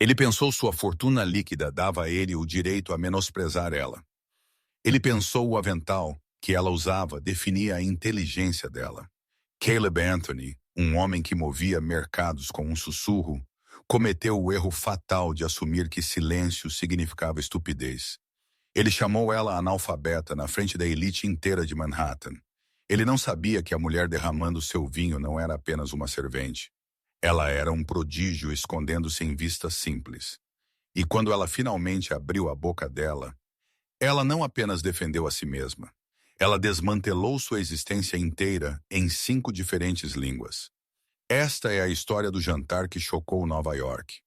Ele pensou sua fortuna líquida dava a ele o direito a menosprezar ela. Ele pensou o avental que ela usava definia a inteligência dela. Caleb Anthony, um homem que movia mercados com um sussurro, cometeu o erro fatal de assumir que silêncio significava estupidez. Ele chamou ela analfabeta na frente da elite inteira de Manhattan. Ele não sabia que a mulher derramando seu vinho não era apenas uma servente. Ela era um prodígio escondendo-se em vistas simples. E quando ela finalmente abriu a boca dela, ela não apenas defendeu a si mesma. Ela desmantelou sua existência inteira em 5 diferentes línguas. Esta é a história do jantar que chocou Nova York.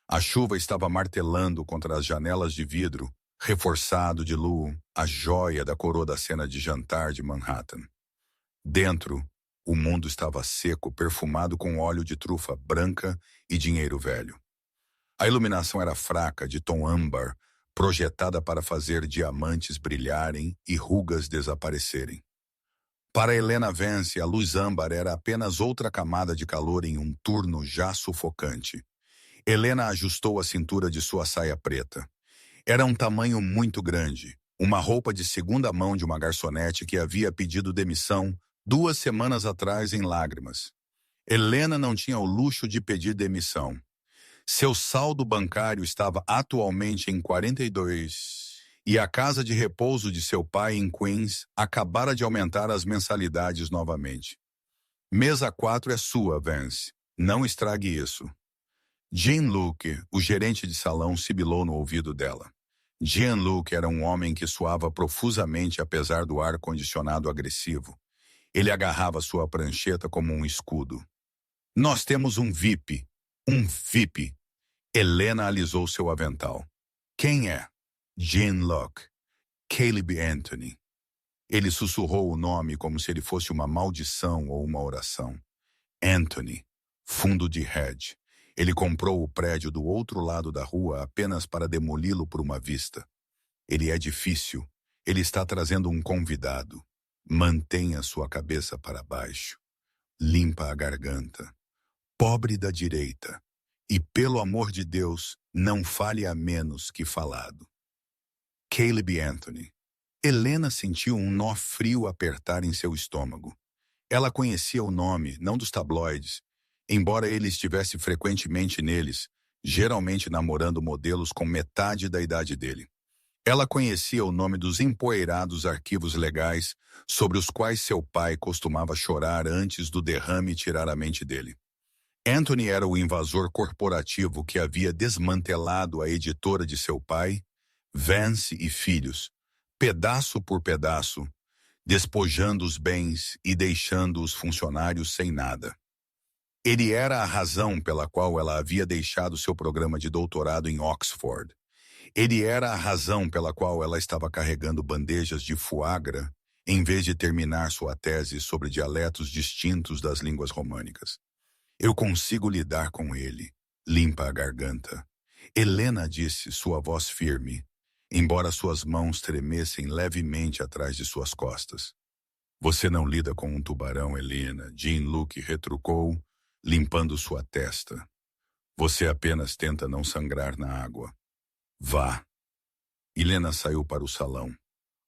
A chuva estava martelando contra as janelas de vidro, reforçado de luz, a joia da coroa da cena de jantar de Manhattan. Dentro, o mundo estava seco, perfumado com óleo de trufa branca e dinheiro velho. A iluminação era fraca, de tom âmbar, projetada para fazer diamantes brilharem e rugas desaparecerem. Para Helena Vance, a luz âmbar era apenas outra camada de calor em um turno já sufocante. Helena ajustou a cintura de sua saia preta. Era um tamanho muito grande, uma roupa de segunda mão de uma garçonete que havia pedido demissão 2 semanas atrás em lágrimas. Helena não tinha o luxo de pedir demissão. Seu saldo bancário estava atualmente em 42 e a casa de repouso de seu pai em Queens acabara de aumentar as mensalidades novamente. Mesa 4 é sua, Vance. Não estrague isso. Jean-Luc, o gerente de salão, sibilou no ouvido dela. Jean-Luc era um homem que suava profusamente apesar do ar-condicionado agressivo. Ele agarrava sua prancheta como um escudo. Nós temos um VIP. Um VIP. Helena alisou seu avental. Quem é? Jean-Luc. Caleb Anthony. Ele sussurrou o nome como se ele fosse uma maldição ou uma oração. Anthony. Fundo de hedge. Ele comprou o prédio do outro lado da rua apenas para demoli-lo por uma vista. Ele é difícil. Ele está trazendo um convidado. Mantenha sua cabeça para baixo. Limpa a garganta. Pobre da direita. E, pelo amor de Deus, não fale a menos que falado. Caleb Anthony. Helena sentiu um nó frio apertar em seu estômago. Ela conhecia o nome, não dos tabloides, embora ele estivesse frequentemente neles, geralmente namorando modelos com metade da idade dele. Ela conhecia o nome dos empoeirados arquivos legais sobre os quais seu pai costumava chorar antes do derrame tirar a mente dele. Anthony era o invasor corporativo que havia desmantelado a editora de seu pai, Vance e Filhos, pedaço por pedaço, despojando os bens e deixando os funcionários sem nada. Ele era a razão pela qual ela havia deixado seu programa de doutorado em Oxford. Ele era a razão pela qual ela estava carregando bandejas de foie gras em vez de terminar sua tese sobre dialetos distintos das línguas românicas. Eu consigo lidar com ele. Limpa a garganta. Helena disse, sua voz firme, embora suas mãos tremessem levemente atrás de suas costas. Você não lida com um tubarão, Helena, Jean-Luc retrucou, limpando sua testa. Você apenas tenta não sangrar na água. Vá. Helena saiu para o salão.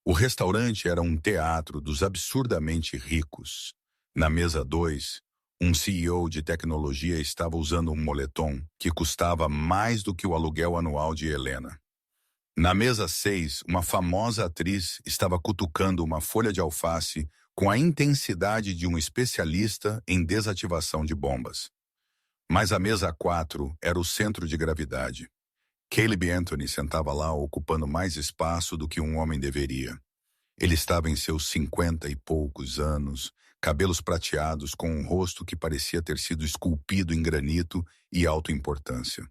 O restaurante era um teatro dos absurdamente ricos. Na mesa 2, um CEO de tecnologia estava usando um moletom que custava mais do que o aluguel anual de Helena. Na mesa 6, uma famosa atriz estava cutucando uma folha de alface com a intensidade de um especialista em desativação de bombas. Mas a mesa 4 era o centro de gravidade. Caleb Anthony sentava lá ocupando mais espaço do que um homem deveria. Ele estava em seus 50 e poucos anos, cabelos prateados com um rosto que parecia ter sido esculpido em granito e alta importância.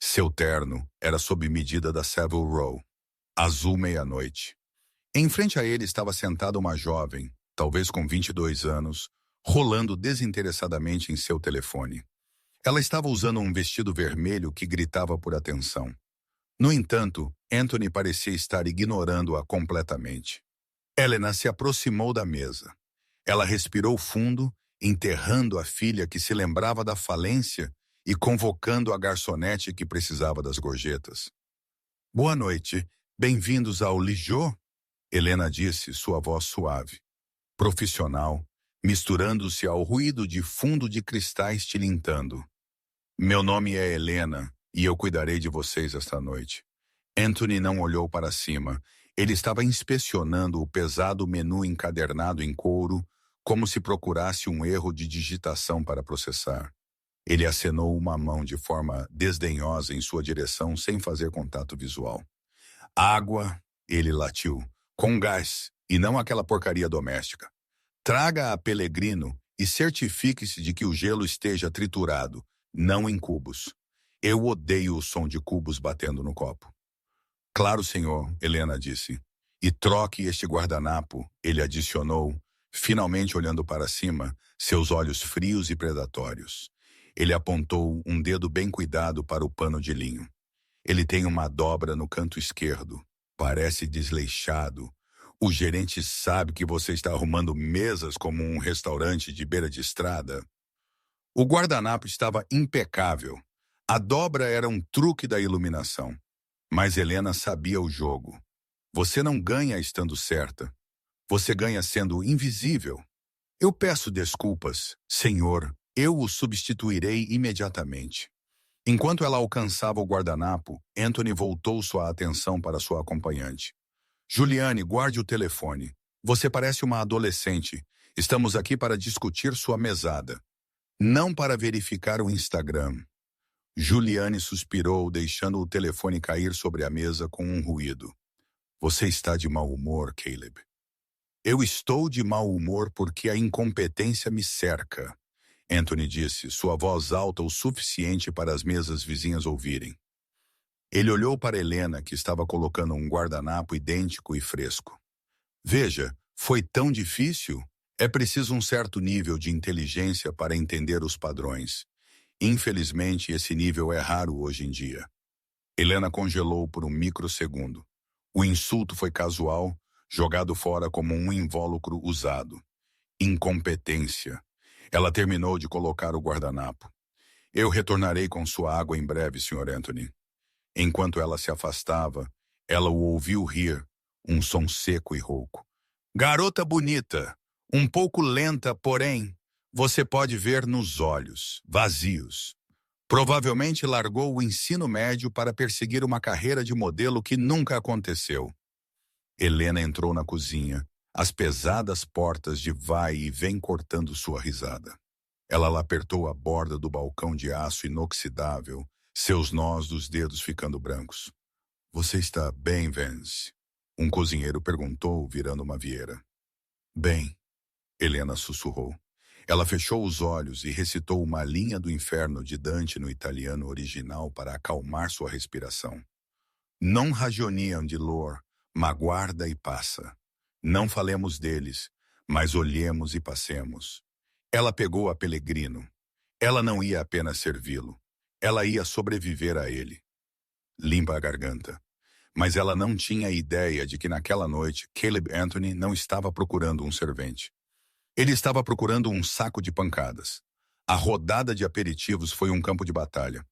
Seu terno era sob medida da Savile Row, azul meia-noite. Em frente a ele estava sentada uma jovem, talvez com 22 anos, rolando desinteressadamente em seu telefone. Ela estava usando um vestido vermelho que gritava por atenção. No entanto, Anthony parecia estar ignorando-a completamente. Helena se aproximou da mesa. Ela respirou fundo, enterrando a filha que se lembrava da falência e convocando a garçonete que precisava das gorjetas. Boa noite, bem-vindos ao Lijô, Helena disse, sua voz suave, profissional, misturando-se ao ruído de fundo de cristais tilintando. Meu nome é Helena e eu cuidarei de vocês esta noite. Anthony não olhou para cima. Ele estava inspecionando o pesado menu encadernado em couro, como se procurasse um erro de digitação para processar. Ele acenou uma mão de forma desdenhosa em sua direção sem fazer contato visual. Água, ele latiu, com gás, e não aquela porcaria doméstica. Traga a Pellegrino e certifique-se de que o gelo esteja triturado, não em cubos. Eu odeio o som de cubos batendo no copo. Claro, senhor, Helena disse. E troque este guardanapo, ele adicionou, finalmente olhando para cima, seus olhos frios e predatórios. Ele apontou um dedo bem cuidado para o pano de linho. Ele tem uma dobra no canto esquerdo. Parece desleixado. O gerente sabe que você está arrumando mesas como um restaurante de beira de estrada. O guardanapo estava impecável. A dobra era um truque da iluminação. Mas Helena sabia o jogo. Você não ganha estando certa. Você ganha sendo invisível. Eu peço desculpas, senhor. Eu o substituirei imediatamente. Enquanto ela alcançava o guardanapo, Anthony voltou sua atenção para sua acompanhante. Juliane, guarde o telefone. Você parece uma adolescente. Estamos aqui para discutir sua mesada. Não para verificar o Instagram. Juliane suspirou, deixando o telefone cair sobre a mesa com um ruído. Você está de mau humor, Caleb. Eu estou de mau humor porque a incompetência me cerca, Anthony disse, sua voz alta o suficiente para as mesas vizinhas ouvirem. Ele olhou para Helena, que estava colocando um guardanapo idêntico e fresco. Veja, foi tão difícil? É preciso um certo nível de inteligência para entender os padrões. Infelizmente, esse nível é raro hoje em dia. Helena congelou por um microsegundo. O insulto foi casual, jogado fora como um invólucro usado. Incompetência. Ela terminou de colocar o guardanapo. Eu retornarei com sua água em breve, Sr. Anthony. Enquanto ela se afastava, ela o ouviu rir, um som seco e rouco. Garota bonita, um pouco lenta, porém, você pode ver nos olhos, vazios. Provavelmente largou o ensino médio para perseguir uma carreira de modelo que nunca aconteceu. Helena entrou na cozinha, as pesadas portas de vai e vem cortando sua risada. Ela apertou a borda do balcão de aço inoxidável, seus nós dos dedos ficando brancos. Você está bem, Vance? Um cozinheiro perguntou, virando uma vieira. Bem, Helena sussurrou. Ela fechou os olhos e recitou uma linha do inferno de Dante no italiano original para acalmar sua respiração. Non ragioniam di lor, ma guarda e passa. Não falemos deles, mas olhemos e passemos. Ela pegou a Pellegrino. Ela não ia apenas servi-lo. Ela ia sobreviver a ele. Limpa a garganta. Mas ela não tinha ideia de que naquela noite Caleb Anthony não estava procurando um servente. Ele estava procurando um saco de pancadas. A rodada de aperitivos foi um campo de batalha.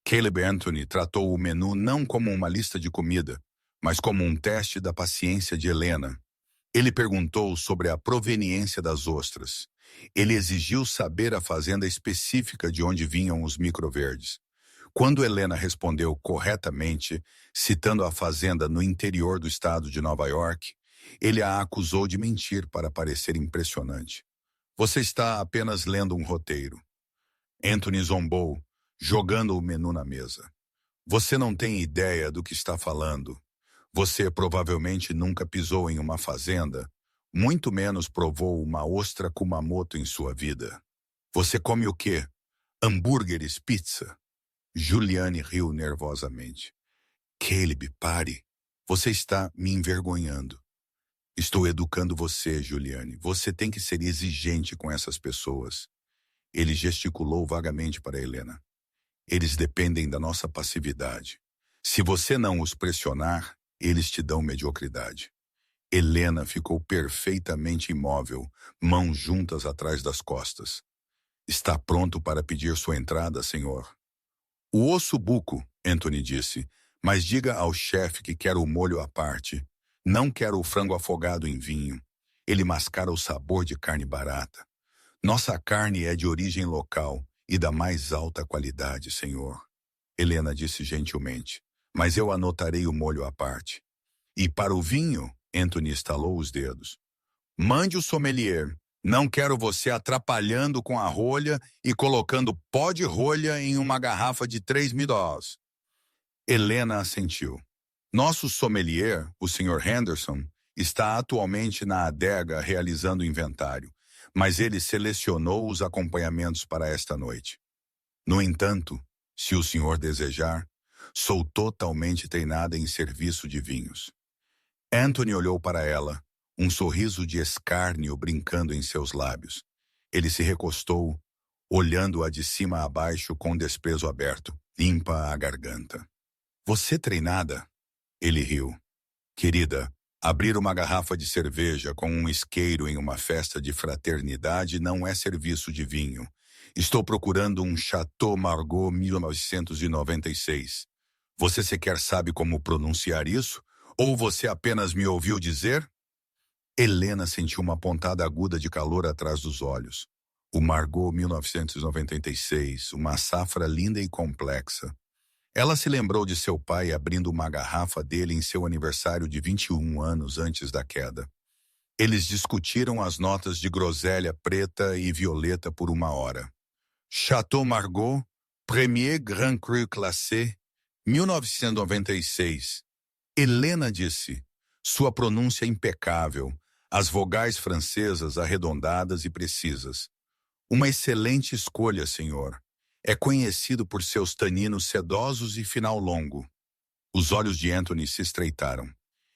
Caleb Anthony tratou o menu não como uma lista de comida, mas como um teste da paciência de Helena. Ele perguntou sobre a proveniência das ostras. Ele exigiu saber a fazenda específica de onde vinham os microverdes. Quando Helena respondeu corretamente, citando a fazenda no interior do estado de Nova York, ele a acusou de mentir para parecer impressionante. Você está apenas lendo um roteiro. Anthony zombou, jogando o menu na mesa. Você não tem ideia do que está falando. Você provavelmente nunca pisou em uma fazenda, muito menos provou uma ostra Kumamoto em sua vida. Você come o quê? Hambúrgueres, pizza? Juliane riu nervosamente. Caleb, pare. Você está me envergonhando. Estou educando você, Juliane. Você tem que ser exigente com essas pessoas. Ele gesticulou vagamente para Helena. Eles dependem da nossa passividade. Se você não os pressionar, eles te dão mediocridade. Helena ficou perfeitamente imóvel, mãos juntas atrás das costas. Está pronto para pedir sua entrada, senhor? O ossobuco, Anthony disse, mas diga ao chefe que quero o molho à parte. Não quero o frango afogado em vinho. Ele mascara o sabor de carne barata. Nossa carne é de origem local e da mais alta qualidade, senhor. Helena disse gentilmente, mas eu anotarei o molho à parte. E para o vinho, Anthony estalou os dedos. Mande o sommelier. Não quero você atrapalhando com a rolha e colocando pó de rolha em uma garrafa de 3.000 dólares. Helena assentiu. Nosso sommelier, o Sr. Henderson, está atualmente na adega realizando o inventário, mas ele selecionou os acompanhamentos para esta noite. No entanto, se o senhor desejar, sou totalmente treinada em serviço de vinhos. Anthony olhou para ela, um sorriso de escárnio brincando em seus lábios. Ele se recostou, olhando-a de cima a baixo com desprezo aberto, limpa a garganta. Você treinada? Ele riu. Querida, abrir uma garrafa de cerveja com um isqueiro em uma festa de fraternidade não é serviço de vinho. Estou procurando um Chateau Margaux 1996. Você sequer sabe como pronunciar isso? Ou você apenas me ouviu dizer? Helena sentiu uma pontada aguda de calor atrás dos olhos. O Margaux 1996, uma safra linda e complexa. Ela se lembrou de seu pai abrindo uma garrafa dele em seu aniversário de 21 anos antes da queda. Eles discutiram as notas de groselha preta e violeta por 1 hora. Chateau Margaux, Premier Grand Cru Classé, 1996. Helena disse, sua pronúncia impecável, as vogais francesas arredondadas e precisas. Uma excelente escolha, senhor. É conhecido por seus taninos sedosos e final longo. Os olhos de Anthony se estreitaram.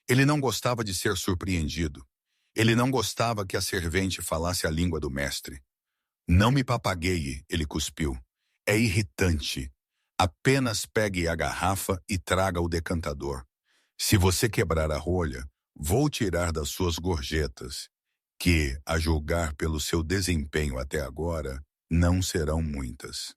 Ele não gostava de ser surpreendido. Ele não gostava que a servente falasse a língua do mestre. Não me papagueie, ele cuspiu. É irritante. Apenas pegue a garrafa e traga o decantador. Se você quebrar a rolha, vou tirar das suas gorjetas, que, a julgar pelo seu desempenho até agora, não serão muitas.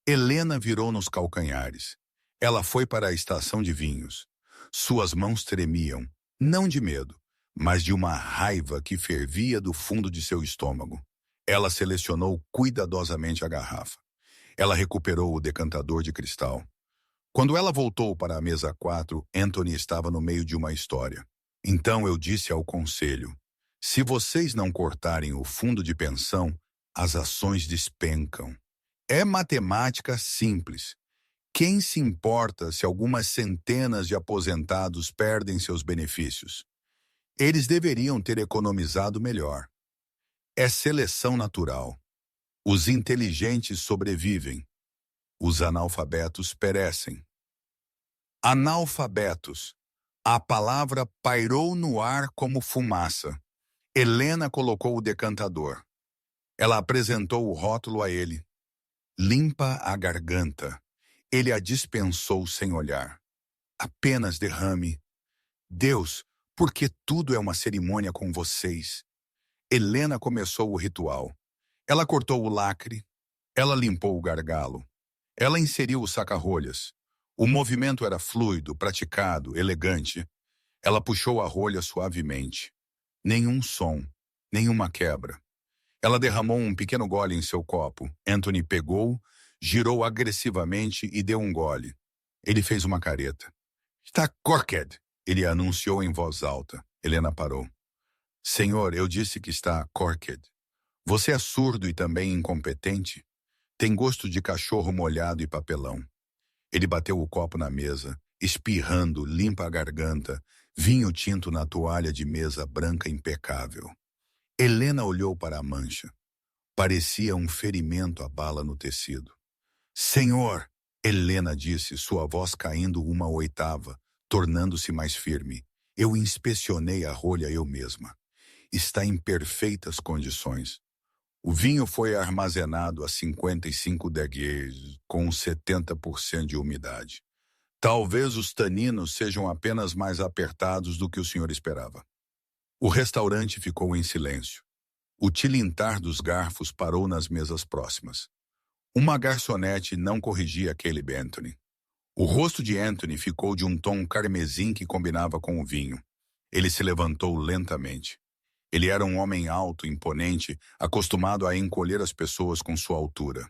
Helena virou nos calcanhares. Ela foi para a estação de vinhos. Suas mãos tremiam, não de medo, mas de uma raiva que fervia do fundo de seu estômago. Ela selecionou cuidadosamente a garrafa. Ela recuperou o decantador de cristal. Quando ela voltou para a mesa 4, Anthony estava no meio de uma história. Então eu disse ao conselho, se vocês não cortarem o fundo de pensão, as ações despencam. É matemática simples. Quem se importa se algumas centenas de aposentados perdem seus benefícios? Eles deveriam ter economizado melhor. É seleção natural. Os inteligentes sobrevivem. Os analfabetos perecem. Analfabetos. A palavra pairou no ar como fumaça. Helena colocou o decantador. Ela apresentou o rótulo a ele. Limpa a garganta. Ele a dispensou sem olhar. Apenas derrame. Deus, porque tudo é uma cerimônia com vocês. Helena começou o ritual. Ela cortou o lacre. Ela limpou o gargalo. Ela inseriu o saca-rolhas. O movimento era fluido, praticado, elegante. Ela puxou a rolha suavemente. Nenhum som, nenhuma quebra. Ela derramou um pequeno gole em seu copo. Anthony pegou, girou agressivamente e deu um gole. Ele fez uma careta. Está corked, ele anunciou em voz alta. Helena parou. Senhor, eu disse que está corked. Você é surdo e também incompetente? Tem gosto de cachorro molhado e papelão. Ele bateu o copo na mesa, espirrando, limpa a garganta, vinho tinto na toalha de mesa branca impecável. Helena olhou para a mancha. Parecia um ferimento à bala no tecido. Senhor, Helena disse, sua voz caindo 1/8, tornando-se mais firme. Eu inspecionei a rolha eu mesma. Está em perfeitas condições. O vinho foi armazenado a 55 degrees, com 70% de umidade. Talvez os taninos sejam apenas mais apertados do que o senhor esperava. O restaurante ficou em silêncio. O tilintar dos garfos parou nas mesas próximas. Uma garçonete não corrigia Caleb Anthony. O rosto de Anthony ficou de um tom carmesim que combinava com o vinho. Ele se levantou lentamente. Ele era um homem alto, imponente, acostumado a encolher as pessoas com sua altura.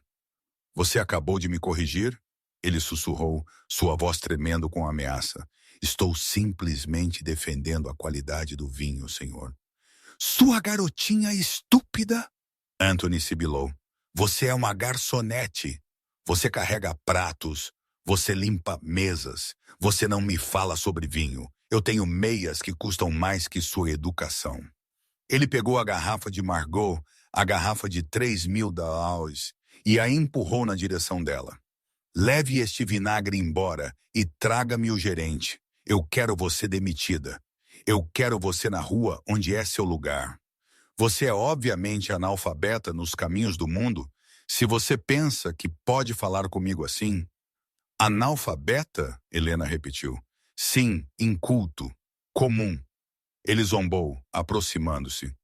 Você acabou de me corrigir? Ele sussurrou, sua voz tremendo com ameaça. Estou simplesmente defendendo a qualidade do vinho, senhor. Sua garotinha estúpida? Anthony sibilou. Você é uma garçonete. Você carrega pratos. Você limpa mesas. Você não me fala sobre vinho. Eu tenho meias que custam mais que sua educação. Ele pegou a garrafa de Margaux, a garrafa de 3.000 Dalaus, e a empurrou na direção dela. Leve este vinagre embora e traga-me o gerente. Eu quero você demitida. Eu quero você na rua onde é seu lugar. Você é obviamente analfabeta nos caminhos do mundo. Se você pensa que pode falar comigo assim... Analfabeta? Helena repetiu. Sim, inculto. Comum. Ele zombou, aproximando-se.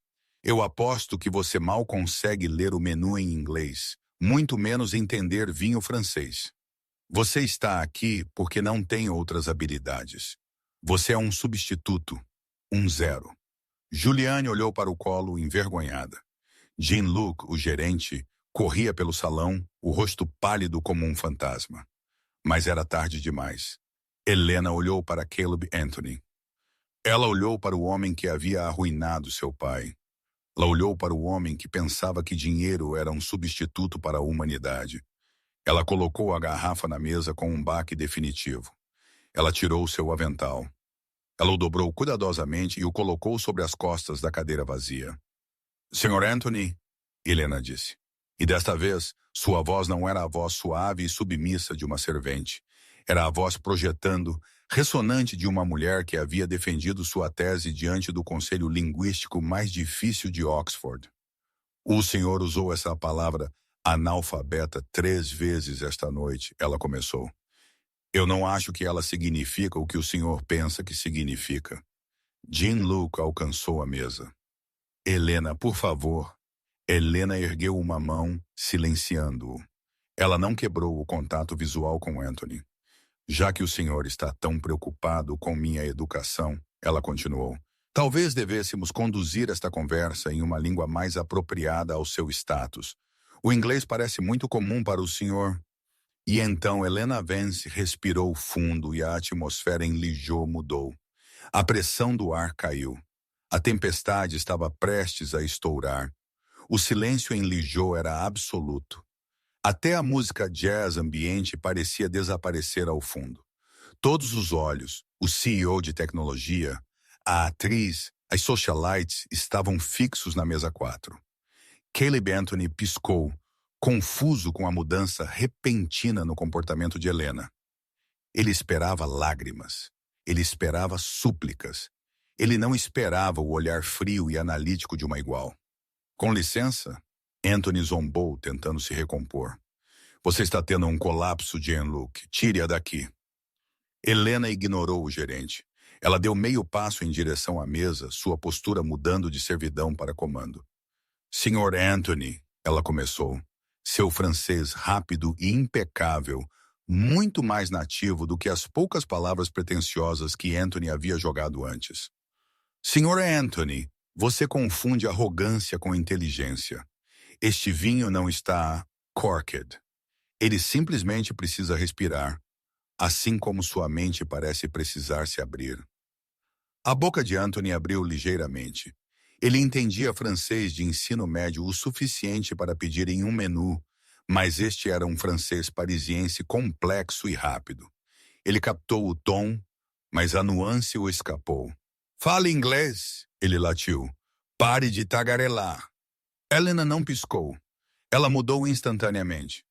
Eu aposto que você mal consegue ler o menu em inglês, muito menos entender vinho francês. Você está aqui porque não tem outras habilidades. Você é um substituto, um zero. Juliane olhou para o colo envergonhada. Jean-Luc, o gerente, corria pelo salão, o rosto pálido como um fantasma. Mas era tarde demais. Helena olhou para Caleb Anthony. Ela olhou para o homem que havia arruinado seu pai. Ela olhou para o homem que pensava que dinheiro era um substituto para a humanidade. Ela colocou a garrafa na mesa com um baque definitivo. Ela tirou seu avental. Ela o dobrou cuidadosamente e o colocou sobre as costas da cadeira vazia. Senhor Anthony, Helena disse. E desta vez, sua voz não era a voz suave e submissa de uma servente. Era a voz projetando, ressonante de uma mulher que havia defendido sua tese diante do conselho linguístico mais difícil de Oxford. O senhor usou essa palavra analfabeta 3 vezes esta noite, ela começou. Eu não acho que ela significa o que o senhor pensa que significa. Jean-Luc alcançou a mesa. Helena, por favor. Helena ergueu uma mão, silenciando-o. Ela não quebrou o contato visual com Anthony. Já que o senhor está tão preocupado com minha educação, ela continuou, talvez devêssemos conduzir esta conversa em uma língua mais apropriada ao seu status. O inglês parece muito comum para o senhor. E então Helena Vance respirou fundo e a atmosfera em Lijó mudou. A pressão do ar caiu. A tempestade estava prestes a estourar. O silêncio em Lijó era absoluto. Até a música jazz ambiente parecia desaparecer ao fundo. Todos os olhos, o CEO de tecnologia, a atriz, as socialites estavam fixos na mesa 4. Caleb Anthony piscou, confuso com a mudança repentina no comportamento de Helena. Ele esperava lágrimas. Ele esperava súplicas. Ele não esperava o olhar frio e analítico de uma igual. Com licença, Anthony zombou, tentando se recompor. Você está tendo um colapso, Jean-Luc. Tire-a daqui. Helena ignorou o gerente. Ela deu meio passo em direção à mesa, sua postura mudando de servidão para comando. Senhor Anthony, ela começou. Seu francês rápido e impecável, muito mais nativo do que as poucas palavras pretensiosas que Anthony havia jogado antes. Senhor Anthony, você confunde arrogância com inteligência. Este vinho não está corked. Ele simplesmente precisa respirar, assim como sua mente parece precisar se abrir. A boca de Anthony abriu ligeiramente. Ele entendia francês de ensino médio o suficiente para pedir em um menu, mas este era um francês parisiense complexo e rápido. Ele captou o tom, mas a nuance o escapou. Fale inglês, ele latiu. Pare de tagarelar. Helena não piscou. Ela mudou instantaneamente.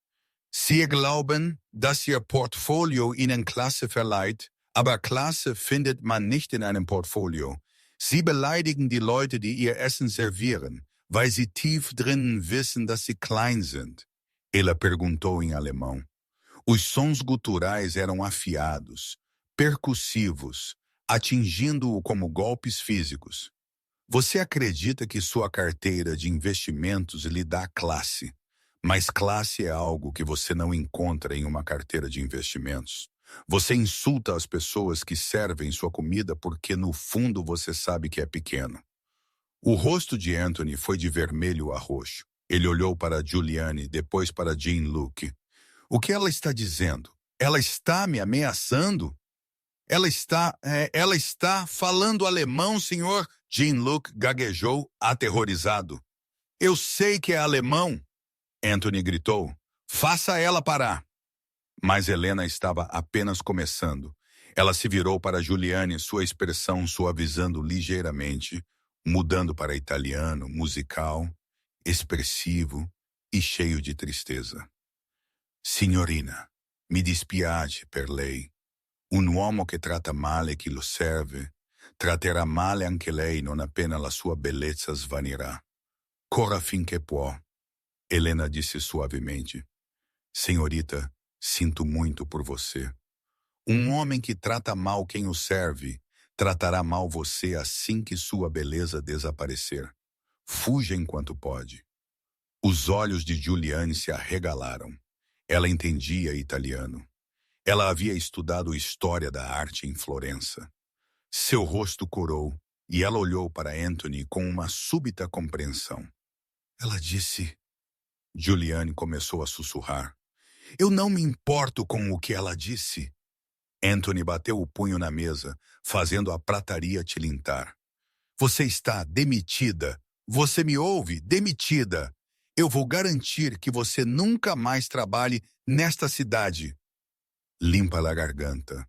Sie glauben, dass Ihr Portfolio Ihnen Klasse verleiht, aber Klasse findet man nicht in einem Portfolio. Sie beleidigen die Leute, die ihr Essen servieren, weil sie tief drinnen wissen, dass sie klein sind. Ela perguntou em alemão. Os sons guturais eram afiados, percussivos, atingindo-o como golpes físicos. Você acredita que sua carteira de investimentos lhe dá classe, Mas classe é algo que você não encontra em uma carteira de investimentos. Você insulta as pessoas que servem sua comida porque no fundo você sabe que é pequeno. O rosto de Anthony foi de vermelho a roxo. Ele olhou para Giuliani, depois para Jean-Luc. O que ela está dizendo? Ela está me ameaçando? Ela está falando alemão, senhor? Jean-Luc gaguejou, aterrorizado. Eu sei que é alemão, Anthony gritou. Faça ela parar. Mas Helena estava apenas começando. Ela se virou para Giuliani, sua expressão suavizando ligeiramente, mudando para italiano, musical, expressivo e cheio de tristeza. Signorina, mi dispiace per lei. Un uomo che tratta male chi lo serve, tratterà male anche lei non appena la sua bellezza svanirà. Corra finché può, Helena disse suavemente. Senhorita, sinto muito por você. Um homem que trata mal quem o serve, tratará mal você assim que sua beleza desaparecer. Fuja enquanto pode. Os olhos de Giuliani se arregalaram. Ela entendia italiano. Ela havia estudado história da arte em Florença. Seu rosto corou e ela olhou para Anthony com uma súbita compreensão. Ela disse... Giuliani começou a sussurrar. Eu não me importo com o que ela disse. Anthony bateu o punho na mesa, fazendo a prataria tilintar. Você está demitida. Você me ouve? Demitida. Eu vou garantir que você nunca mais trabalhe nesta cidade. Limpa a garganta.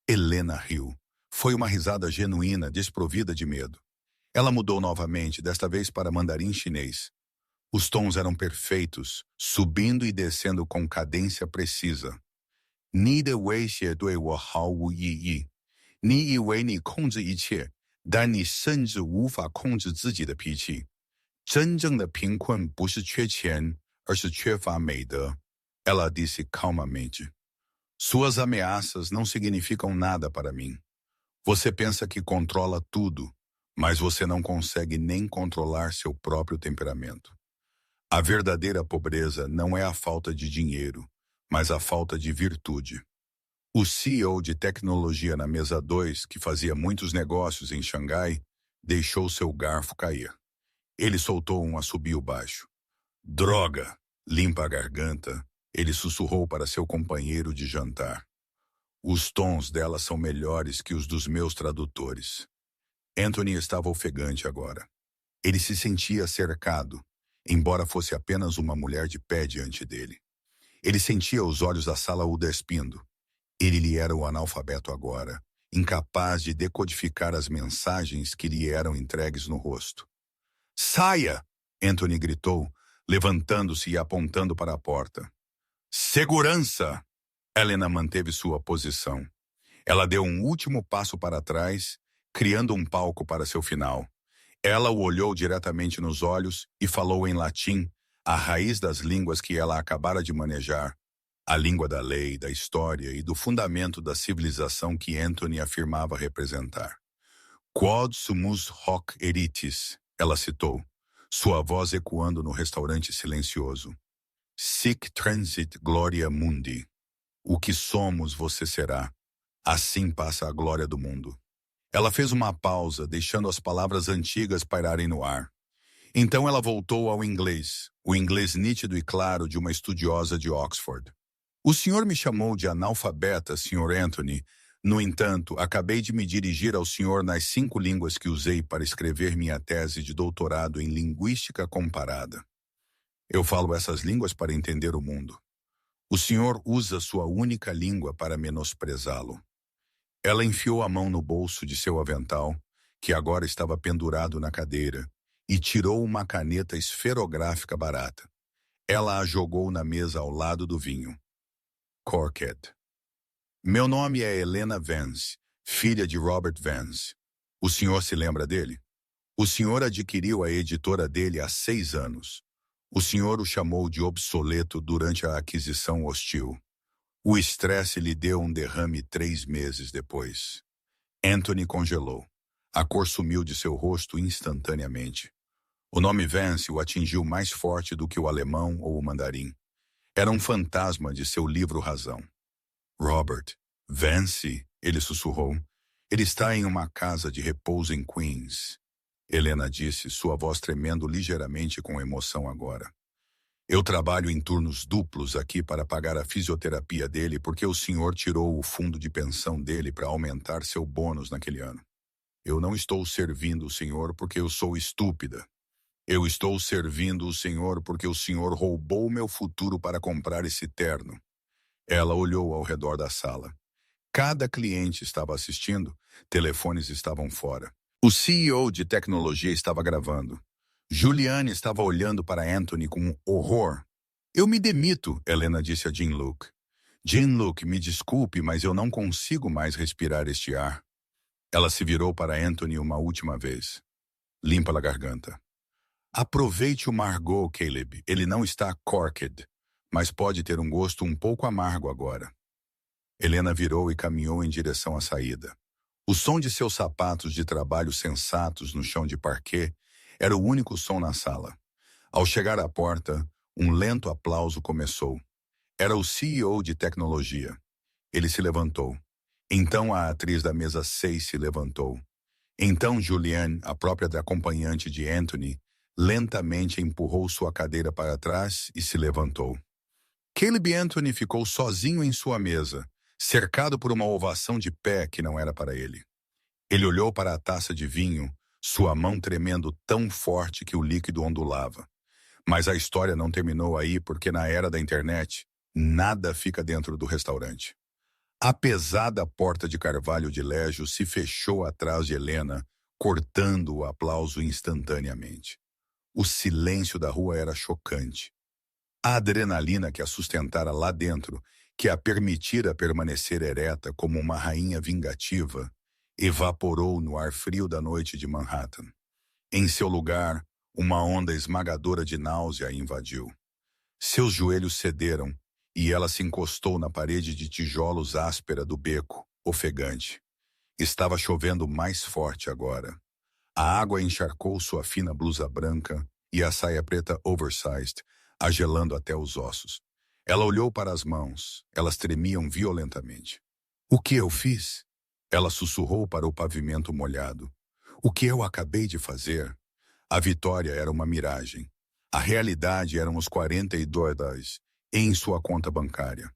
Helena riu. Foi uma risada genuína, desprovida de medo. Ela mudou novamente, desta vez para mandarim chinês. Os tons eram perfeitos, subindo e descendo com cadência precisa. Ni de wei xie dui wo hao wu yi yi. Ni yi wei ni kongzi yi qie, dan ni shen zhi wu fa kongzi ziji de pi qi. 真正的贫困不是缺钱，而是缺乏美德. Ela disse calmamente. Suas ameaças não significam nada para mim. Você pensa que controla tudo, mas você não consegue nem controlar seu próprio temperamento. A verdadeira pobreza não é a falta de dinheiro, mas a falta de virtude. O CEO de tecnologia na mesa 2, que fazia muitos negócios em Xangai, deixou seu garfo cair. Ele soltou um assobio baixo. Droga! Limpa a garganta. Ele sussurrou para seu companheiro de jantar. Os tons dela são melhores que os dos meus tradutores. Anthony estava ofegante agora. Ele se sentia cercado, embora fosse apenas uma mulher de pé diante dele. Ele sentia os olhos da sala o despindo. Ele lhe era o analfabeto agora, incapaz de decodificar as mensagens que lhe eram entregues no rosto. Saia! Anthony gritou, levantando-se e apontando para a porta. Segurança! Helena manteve sua posição. Ela deu um último passo para trás, criando um palco para seu final. Ela o olhou diretamente nos olhos e falou em latim, a raiz das línguas que ela acabara de manejar, a língua da lei, da história e do fundamento da civilização que Anthony afirmava representar. Quod sumus hoc eritis, ela citou, sua voz ecoando no restaurante silencioso. Sic transit gloria mundi. O que somos você será. Assim passa a glória do mundo. Ela fez uma pausa, deixando as palavras antigas pairarem no ar. Então ela voltou ao inglês, o inglês nítido e claro de uma estudiosa de Oxford. O senhor me chamou de analfabeta, Sr. Anthony. No entanto, acabei de me dirigir ao senhor nas 5 línguas que usei para escrever minha tese de doutorado em linguística comparada. Eu falo essas línguas para entender o mundo. O senhor usa sua única língua para menosprezá-lo. Ela enfiou a mão no bolso de seu avental, que agora estava pendurado na cadeira, e tirou uma caneta esferográfica barata. Ela a jogou na mesa ao lado do vinho. Corked. Meu nome é Helena Vance, filha de Robert Vance. O senhor se lembra dele? O senhor adquiriu a editora dele há 6 anos. O senhor o chamou de obsoleto durante a aquisição hostil. O estresse lhe deu um derrame 3 meses depois. Anthony congelou. A cor sumiu de seu rosto instantaneamente. O nome Vance o atingiu mais forte do que o alemão ou o mandarim. Era um fantasma de seu livro Razão. Robert, Vance, ele sussurrou. Ele está em uma casa de repouso em Queens. Helena disse, sua voz tremendo ligeiramente com emoção agora. Eu trabalho em turnos duplos aqui para pagar a fisioterapia dele porque o senhor tirou o fundo de pensão dele para aumentar seu bônus naquele ano. Eu não estou servindo o senhor porque eu sou estúpida. Eu estou servindo o senhor porque o senhor roubou meu futuro para comprar esse terno. Ela olhou ao redor da sala. Cada cliente estava assistindo, telefones estavam fora. O CEO de tecnologia estava gravando. Juliane estava olhando para Anthony com horror. Eu me demito, Helena disse a Jean-Luc. Jean-Luc, me desculpe, mas eu não consigo mais respirar este ar. Ela se virou para Anthony uma última vez. Limpa a garganta. Aproveite o Margot, Caleb. Ele não está corked, mas pode ter um gosto um pouco amargo agora. Helena virou e caminhou em direção à saída. O som de seus sapatos de trabalho sensatos no chão de parquet era o único som na sala. Ao chegar à porta, um lento aplauso começou. Era o CEO de tecnologia. Ele se levantou. Então a atriz da mesa 6 se levantou. Então Juliane, a própria acompanhante de Anthony, lentamente empurrou sua cadeira para trás e se levantou. Caleb Anthony ficou sozinho em sua mesa, cercado por uma ovação de pé que não era para ele. Ele olhou para a taça de vinho, sua mão tremendo tão forte que o líquido ondulava. Mas a história não terminou aí porque na era da internet, nada fica dentro do restaurante. A pesada porta de carvalho de Légio se fechou atrás de Helena, cortando o aplauso instantaneamente. O silêncio da rua era chocante. A adrenalina que a sustentara lá dentro, que a permitira permanecer ereta como uma rainha vingativa, evaporou no ar frio da noite de Manhattan. Em seu lugar, uma onda esmagadora de náusea a invadiu. Seus joelhos cederam e ela se encostou na parede de tijolos áspera do beco, ofegante. Estava chovendo mais forte agora. A água encharcou sua fina blusa branca e a saia preta oversized, a gelando até os ossos. Ela olhou para as mãos. Elas tremiam violentamente. O que eu fiz? Ela sussurrou para o pavimento molhado. O que eu acabei de fazer? A vitória era uma miragem. A realidade eram os $42 em sua conta bancária.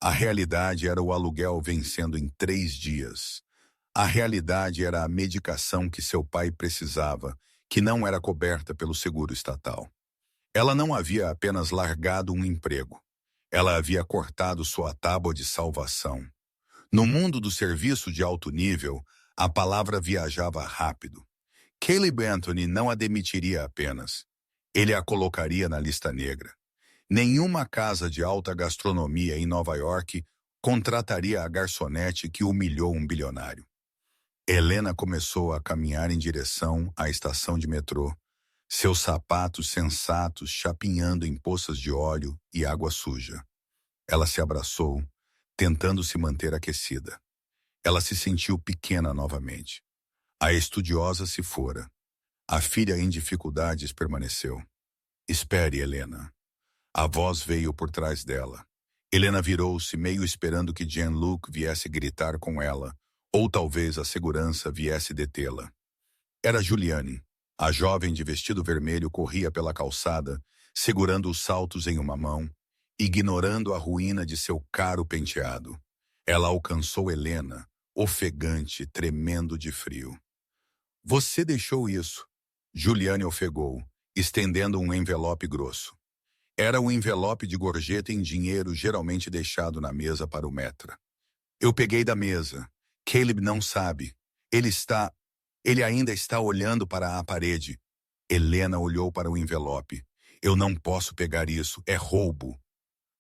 A realidade era o aluguel vencendo em 3 dias. A realidade era a medicação que seu pai precisava, que não era coberta pelo seguro estatal. Ela não havia apenas largado um emprego. Ela havia cortado sua tábua de salvação. No mundo do serviço de alto nível, a palavra viajava rápido. Caleb Anthony não a demitiria apenas. Ele a colocaria na lista negra. Nenhuma casa de alta gastronomia em Nova York contrataria a garçonete que humilhou um bilionário. Helena começou a caminhar em direção à estação de metrô, seus sapatos sensatos chapinhando em poças de óleo e água suja. Ela se abraçou, tentando se manter aquecida. Ela se sentiu pequena novamente. A estudiosa se fora. A filha em dificuldades permaneceu. Espere, Helena. A voz veio por trás dela. Helena virou-se meio esperando que Jean-Luc viesse gritar com ela, ou talvez a segurança viesse detê-la. Era Juliane. A jovem de vestido vermelho corria pela calçada, segurando os saltos em uma mão, ignorando a ruína de seu caro penteado. Ela alcançou Helena, ofegante, tremendo de frio. Você deixou isso. Juliane ofegou, estendendo um envelope grosso. Era um envelope de gorjeta em dinheiro geralmente deixado na mesa para o maître. Eu peguei da mesa. Caleb não sabe. Ele ainda está olhando para a parede. Helena olhou para o envelope. Eu não posso pegar isso. É roubo.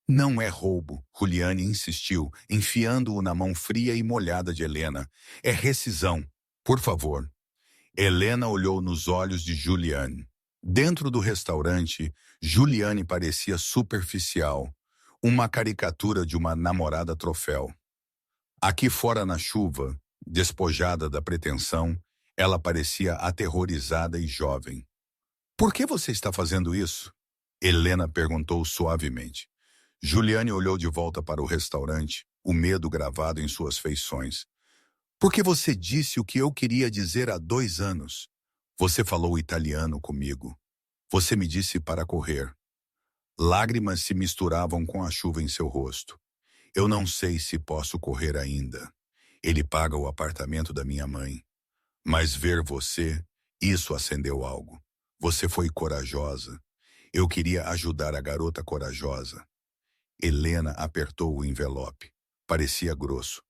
Não é roubo, Juliane insistiu, enfiando-o na mão fria e molhada de Helena. É rescisão. Por favor. Helena olhou nos olhos de Juliane. Dentro do restaurante, Juliane parecia superficial, uma caricatura de uma namorada troféu. Aqui fora na chuva, despojada da pretensão, ela parecia aterrorizada e jovem. Por que você está fazendo isso? Helena perguntou suavemente. Juliane olhou de volta para o restaurante, o medo gravado em suas feições. Porque você disse o que eu queria dizer há 2 anos. Você falou italiano comigo. Você me disse para correr. Lágrimas se misturavam com a chuva em seu rosto. Eu não sei se posso correr ainda. Ele paga o apartamento da minha mãe. Mas ver você, isso acendeu algo. Você foi corajosa. Eu queria ajudar a garota corajosa. Helena apertou o envelope. Parecia grosso.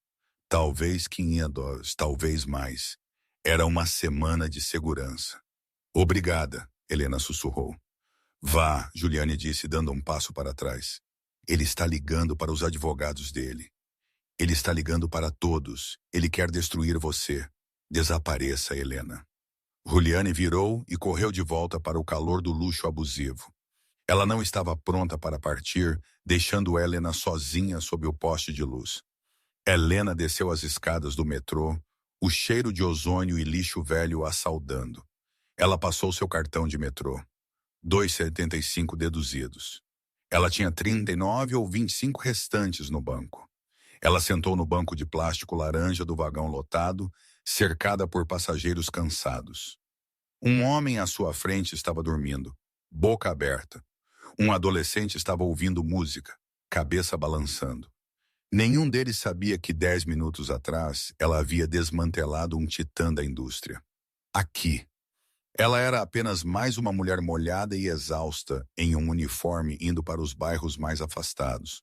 Talvez $500, talvez mais. Era uma semana de segurança. Obrigada, Helena sussurrou. Vá, Juliane disse, dando um passo para trás. Ele está ligando para os advogados dele. Ele está ligando para todos. Ele quer destruir você. Desapareça, Helena. Juliane virou e correu de volta para o calor do luxo abusivo. Ela não estava pronta para partir, deixando Helena sozinha sob o poste de luz. Helena desceu as escadas do metrô, o cheiro de ozônio e lixo velho a saudando. Ela passou seu cartão de metrô. 2,75 deduzidos. Ela tinha 39 ou 25 restantes no banco. Ela sentou no banco de plástico laranja do vagão lotado, cercada por passageiros cansados. Um homem à sua frente estava dormindo, boca aberta. Um adolescente estava ouvindo música, cabeça balançando. Nenhum deles sabia que 10 minutos atrás ela havia desmantelado um titã da indústria. Aqui. Ela era apenas mais uma mulher molhada e exausta em um uniforme indo para os bairros mais afastados.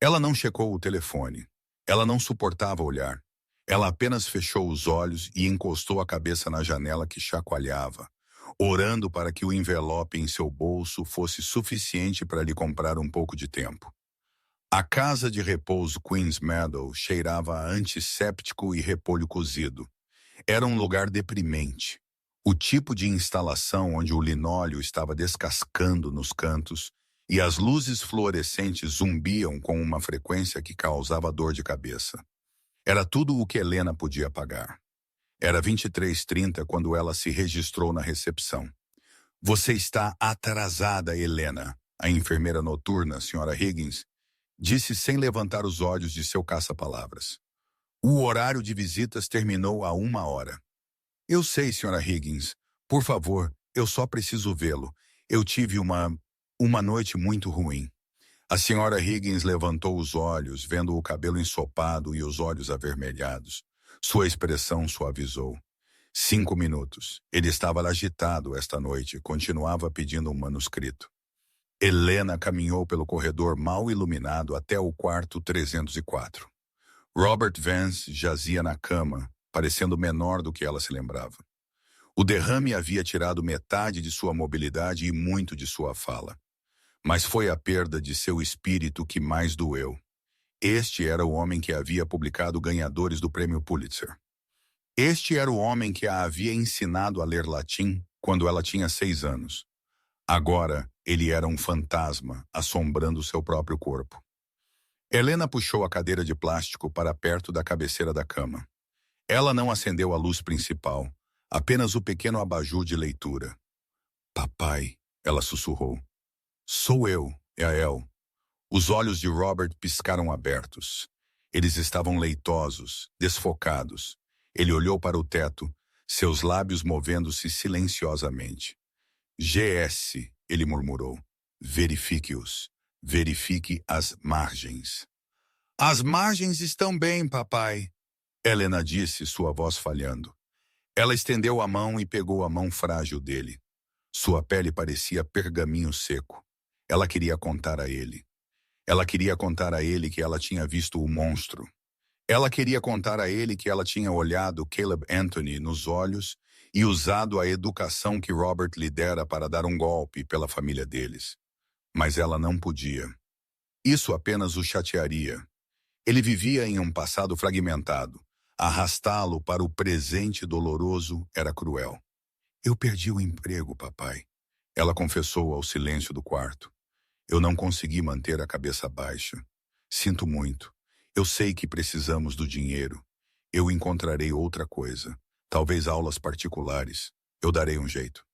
Ela não checou o telefone. Ela não suportava olhar. Ela apenas fechou os olhos e encostou a cabeça na janela que chacoalhava, orando para que o envelope em seu bolso fosse suficiente para lhe comprar um pouco de tempo. A casa de repouso Queen's Meadow cheirava a antisséptico e repolho cozido. Era um lugar deprimente. O tipo de instalação onde o linóleo estava descascando nos cantos e as luzes fluorescentes zumbiam com uma frequência que causava dor de cabeça. Era tudo o que Helena podia pagar. Era 23h30 quando ela se registrou na recepção. Você está atrasada, Helena, a enfermeira noturna, Sra. Higgins, disse sem levantar os olhos de seu caça-palavras. O horário de visitas terminou há 1 hora. Eu sei, Sra. Higgins. Por favor, eu só preciso vê-lo. Eu tive uma noite muito ruim. A Sra. Higgins levantou os olhos, vendo o cabelo ensopado e os olhos avermelhados. Sua expressão suavizou. 5 minutos. Ele estava agitado esta noite, continuava pedindo um manuscrito. Helena caminhou pelo corredor mal iluminado até o quarto 304. Robert Vance jazia na cama, parecendo menor do que ela se lembrava. O derrame havia tirado metade de sua mobilidade e muito de sua fala. Mas foi a perda de seu espírito que mais doeu. Este era o homem que havia publicado ganhadores do prêmio Pulitzer. Este era o homem que a havia ensinado a ler latim quando ela tinha 6 anos. Agora, ele era um fantasma, assombrando seu próprio corpo. Helena puxou a cadeira de plástico para perto da cabeceira da cama. Ela não acendeu a luz principal, apenas o pequeno abajur de leitura. Papai, ela sussurrou. Sou eu, Yael. Os olhos de Robert piscaram abertos. Eles estavam leitosos, desfocados. Ele olhou para o teto, seus lábios movendo-se silenciosamente. GS, ele murmurou. Verifique-os. Verifique as margens. As margens estão bem, papai, Helena disse, sua voz falhando. Ela estendeu a mão e pegou a mão frágil dele. Sua pele parecia pergaminho seco. Ela queria contar a ele. Ela queria contar a ele que ela tinha visto o monstro. Ela queria contar a ele que ela tinha olhado Caleb Anthony nos olhos e usado a educação que Robert lhe dera para dar um golpe pela família deles. Mas ela não podia. Isso apenas o chatearia. Ele vivia em um passado fragmentado. Arrastá-lo para o presente doloroso era cruel. Eu perdi o emprego, papai. Ela confessou ao silêncio do quarto. Eu não consegui manter a cabeça baixa. Sinto muito. Eu sei que precisamos do dinheiro. Eu encontrarei outra coisa. Talvez aulas particulares. Eu darei um jeito.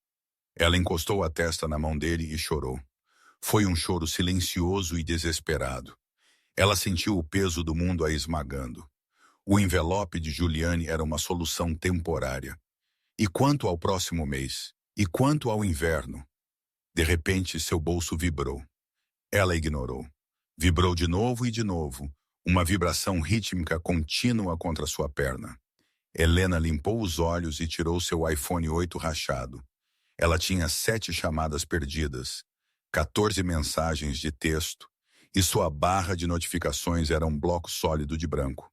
Ela encostou a testa na mão dele e chorou. Foi um choro silencioso e desesperado. Ela sentiu o peso do mundo a esmagando. O envelope de Juliane era uma solução temporária. E quanto ao próximo mês? E quanto ao inverno? De repente, seu bolso vibrou. Ela ignorou. Vibrou de novo e de novo, uma vibração rítmica contínua contra sua perna. Helena limpou os olhos e tirou seu iPhone 8 rachado. Ela tinha 7 chamadas perdidas, 14 mensagens de texto, e sua barra de notificações era um bloco sólido de branco.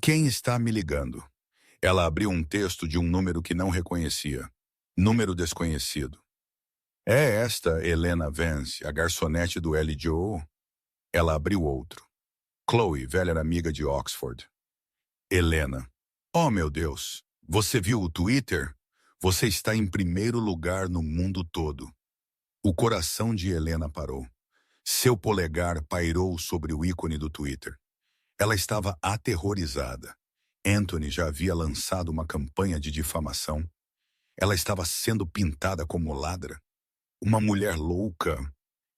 Quem está me ligando? Ela abriu um texto de um número que não reconhecia. Número desconhecido. É esta Helena Vance, a garçonete do LJO? Ela abriu outro. Chloe, velha amiga de Oxford. Helena. Oh, meu Deus. Você viu o Twitter? Você está em primeiro lugar no mundo todo. O coração de Helena parou. Seu polegar pairou sobre o ícone do Twitter. Ela estava aterrorizada. Anthony já havia lançado uma campanha de difamação. Ela estava sendo pintada como ladra. Uma mulher louca.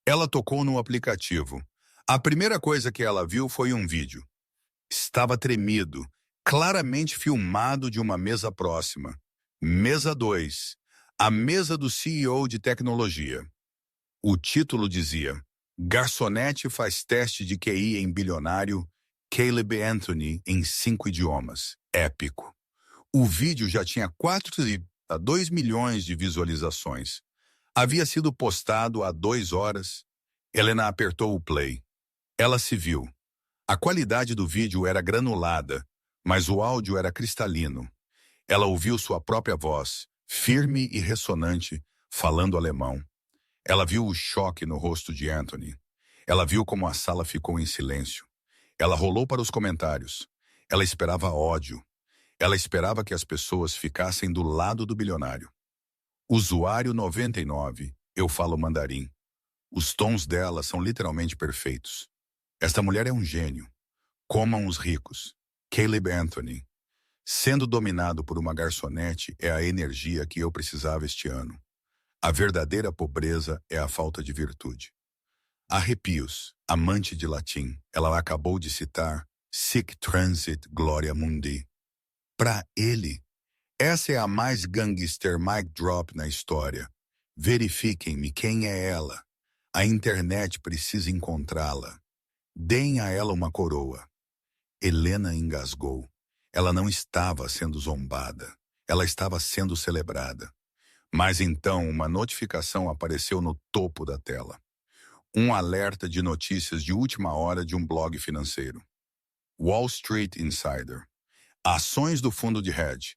Ela tocou no aplicativo. A primeira coisa que ela viu foi um vídeo. Estava tremido, claramente filmado de uma mesa próxima. Mesa 2. A mesa do CEO de tecnologia. O título dizia: Garçonete faz teste de QI em bilionário, Caleb Anthony em 5 idiomas. Épico. O vídeo já tinha 2 milhões de visualizações. Havia sido postado há 2 horas. Helena apertou o play. Ela se viu. A qualidade do vídeo era granulada, mas o áudio era cristalino. Ela ouviu sua própria voz, firme e ressonante, falando alemão. Ela viu o choque no rosto de Anthony. Ela viu como a sala ficou em silêncio. Ela rolou para os comentários. Ela esperava ódio. Ela esperava que as pessoas ficassem do lado do bilionário. Usuário 99, eu falo mandarim. Os tons dela são literalmente perfeitos. Esta mulher é um gênio. Comam os ricos. Caleb Anthony. Sendo dominado por uma garçonete é a energia que eu precisava este ano. A verdadeira pobreza é a falta de virtude. Arrepios, amante de latim, ela acabou de citar Sic Transit Gloria Mundi. Para ele, essa é a mais gangster mic drop na história. Verifiquem-me quem é ela. A internet precisa encontrá-la. Deem a ela uma coroa. Helena engasgou. Ela não estava sendo zombada. Ela estava sendo celebrada. Mas então uma notificação apareceu no topo da tela. Um alerta de notícias de última hora de um blog financeiro. Wall Street Insider. Ações do fundo de hedge.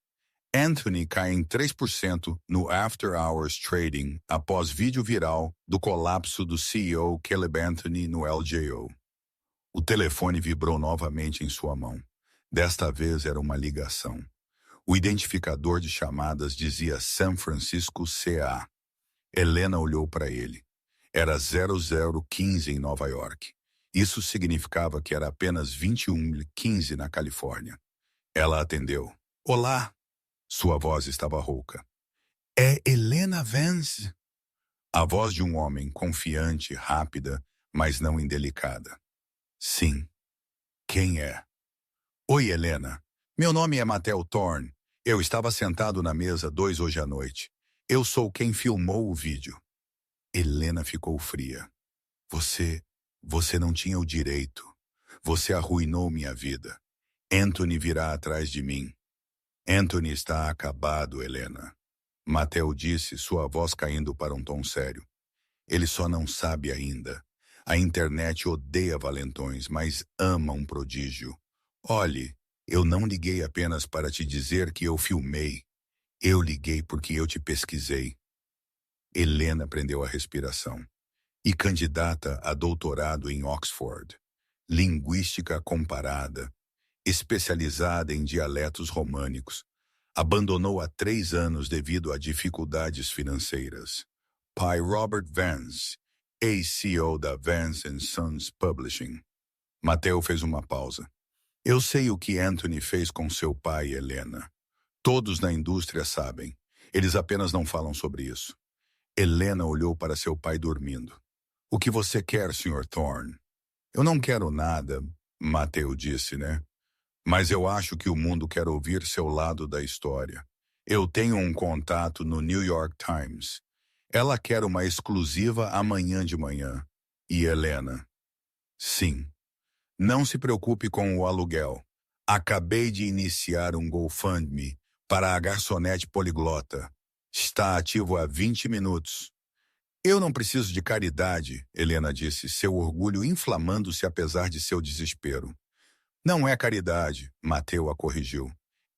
Anthony cai em 3% no After Hours Trading após vídeo viral do colapso do CEO Caleb Anthony no LJO. O telefone vibrou novamente em sua mão. Desta vez era uma ligação. O identificador de chamadas dizia San Francisco CA. Helena olhou para ele. Era 0015 em Nova York. Isso significava que era apenas 21:15 na Califórnia. Ela atendeu. Olá. Sua voz estava rouca. É Helena Vance? A voz de um homem confiante, rápida, mas não indelicada. Sim. Quem é? Oi, Helena. Meu nome é Mattel Thorne. Eu estava sentado na mesa 2 hoje à noite. Eu sou quem filmou o vídeo. Helena ficou fria. Você não tinha o direito. Você arruinou minha vida. Anthony virá atrás de mim. Anthony está acabado, Helena. Mattel disse, sua voz caindo para um tom sério. Ele só não sabe ainda. A internet odeia valentões, mas ama um prodígio. Olhe, eu não liguei apenas para te dizer que eu filmei. Eu liguei porque eu te pesquisei. Helena prendeu a respiração. E candidata a doutorado em Oxford. Linguística comparada. Especializada em dialetos românicos. Abandonou há 3 anos devido a dificuldades financeiras. Pai Robert Vance, ex-CEO da Vance & Sons Publishing. Mattel fez uma pausa. Eu sei o que Anthony fez com seu pai, Helena. Todos na indústria sabem. Eles apenas não falam sobre isso. Helena olhou para seu pai dormindo. O que você quer, Sr. Thorne? Eu não quero nada, Mateo disse, né? Mas eu acho que o mundo quer ouvir seu lado da história. Eu tenho um contato no New York Times. Ela quer uma exclusiva amanhã de manhã. E Helena? Sim. Não se preocupe com o aluguel. Acabei de iniciar um GoFundMe para a garçonete poliglota. Está ativo há 20 minutos. Eu não preciso de caridade, Helena disse, seu orgulho inflamando-se apesar de seu desespero. Não é caridade, Mateo a corrigiu.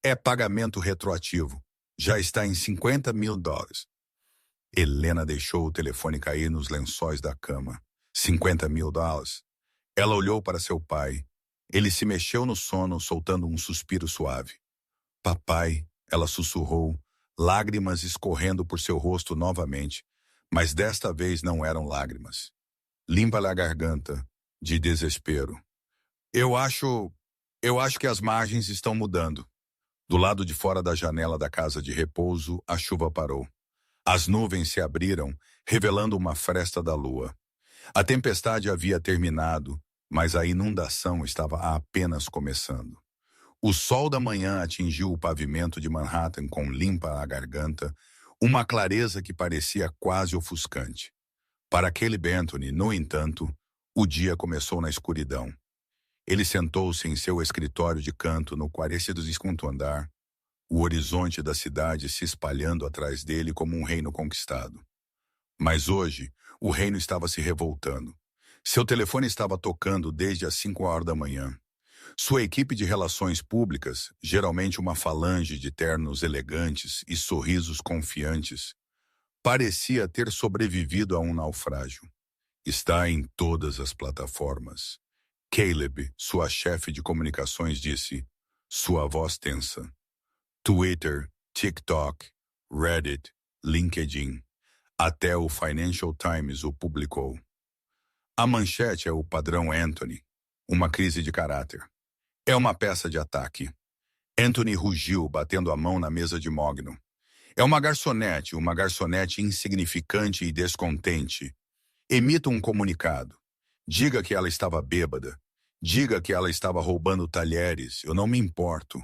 É pagamento retroativo. Já está em $50.000. Helena deixou o telefone cair nos lençóis da cama. $50.000? Ela olhou para seu pai. Ele se mexeu no sono, soltando um suspiro suave. Papai, ela sussurrou, lágrimas escorrendo por seu rosto novamente, mas desta vez não eram lágrimas. Limpa-lhe a garganta, de desespero. Eu acho que as margens estão mudando. Do lado de fora da janela da casa de repouso, a chuva parou. As nuvens se abriram, revelando uma fresta da lua. A tempestade havia terminado, mas a inundação estava apenas começando. O sol da manhã atingiu o pavimento de Manhattan com limpa a garganta, uma clareza que parecia quase ofuscante. Para Caleb Anthony, no entanto, o dia começou na escuridão. Ele sentou-se em seu escritório de canto no 45º andar, o horizonte da cidade se espalhando atrás dele como um reino conquistado. Mas hoje, o reino estava se revoltando. Seu telefone estava tocando desde as 5 horas da manhã. Sua equipe de relações públicas, geralmente uma falange de ternos elegantes e sorrisos confiantes, parecia ter sobrevivido a um naufrágio. Está em todas as plataformas. Caleb, sua chefe de comunicações, disse, sua voz tensa. Twitter, TikTok, Reddit, LinkedIn. Até o Financial Times o publicou. A manchete é o padrão Anthony, uma crise de caráter. É uma peça de ataque. Anthony rugiu, batendo a mão na mesa de mogno. É uma garçonete insignificante e descontente. Emita um comunicado. Diga que ela estava bêbada. Diga que ela estava roubando talheres. Eu não me importo.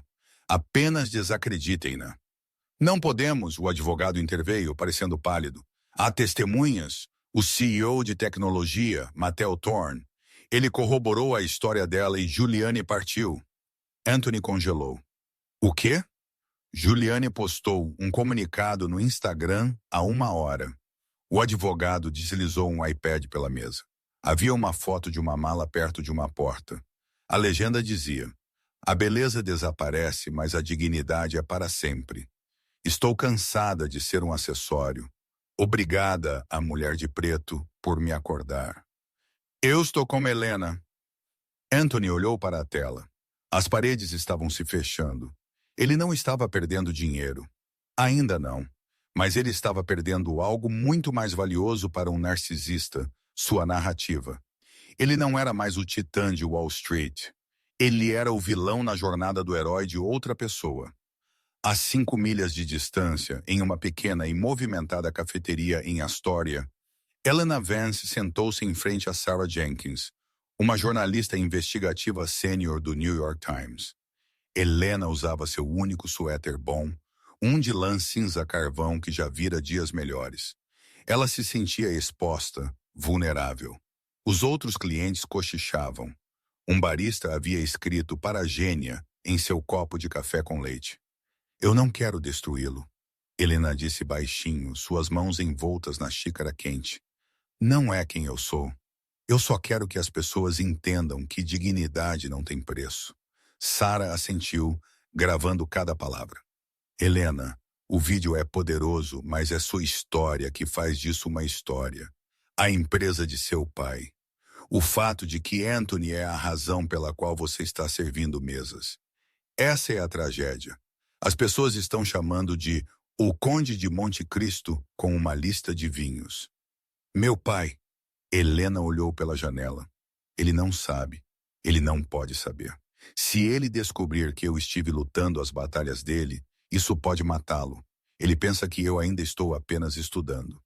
Apenas desacreditem-na. Não podemos, o advogado interveio, parecendo pálido. Há testemunhas. O CEO de tecnologia, Mateo Thorne. Ele corroborou a história dela e Giuliani partiu. Anthony congelou. O quê? Giuliani postou um comunicado no Instagram há 1 hora. O advogado deslizou um iPad pela mesa. Havia uma foto de uma mala perto de uma porta. A legenda dizia, a beleza desaparece, mas a dignidade é para sempre. Estou cansada de ser um acessório. Obrigada, a mulher de preto, por me acordar. Eu estou como Helena. Anthony olhou para a tela. As paredes estavam se fechando. Ele não estava perdendo dinheiro. Ainda não. Mas ele estava perdendo algo muito mais valioso para um narcisista, sua narrativa. Ele não era mais o titã de Wall Street. Ele era o vilão na jornada do herói de outra pessoa. A 5 milhas de distância, em uma pequena e movimentada cafeteria em Astoria, Helena Vance sentou-se em frente a Sarah Jenkins, uma jornalista investigativa sênior do New York Times. Helena usava seu único suéter bom, um de lã cinza carvão que já vira dias melhores. Ela se sentia exposta, vulnerável. Os outros clientes cochichavam. Um barista havia escrito para a gênia em seu copo de café com leite. Eu não quero destruí-lo. Helena disse baixinho, suas mãos envoltas na xícara quente. Não é quem eu sou. Eu só quero que as pessoas entendam que dignidade não tem preço. Sarah assentiu, gravando cada palavra. Helena, o vídeo é poderoso, mas é sua história que faz disso uma história. A empresa de seu pai. O fato de que Anthony é a razão pela qual você está servindo mesas. Essa é a tragédia. As pessoas estão chamando de o Conde de Monte Cristo com uma lista de vinhos. Meu pai. Helena olhou pela janela. Ele não sabe. Ele não pode saber. Se ele descobrir que eu estive lutando as batalhas dele, isso pode matá-lo. Ele pensa que eu ainda estou apenas estudando.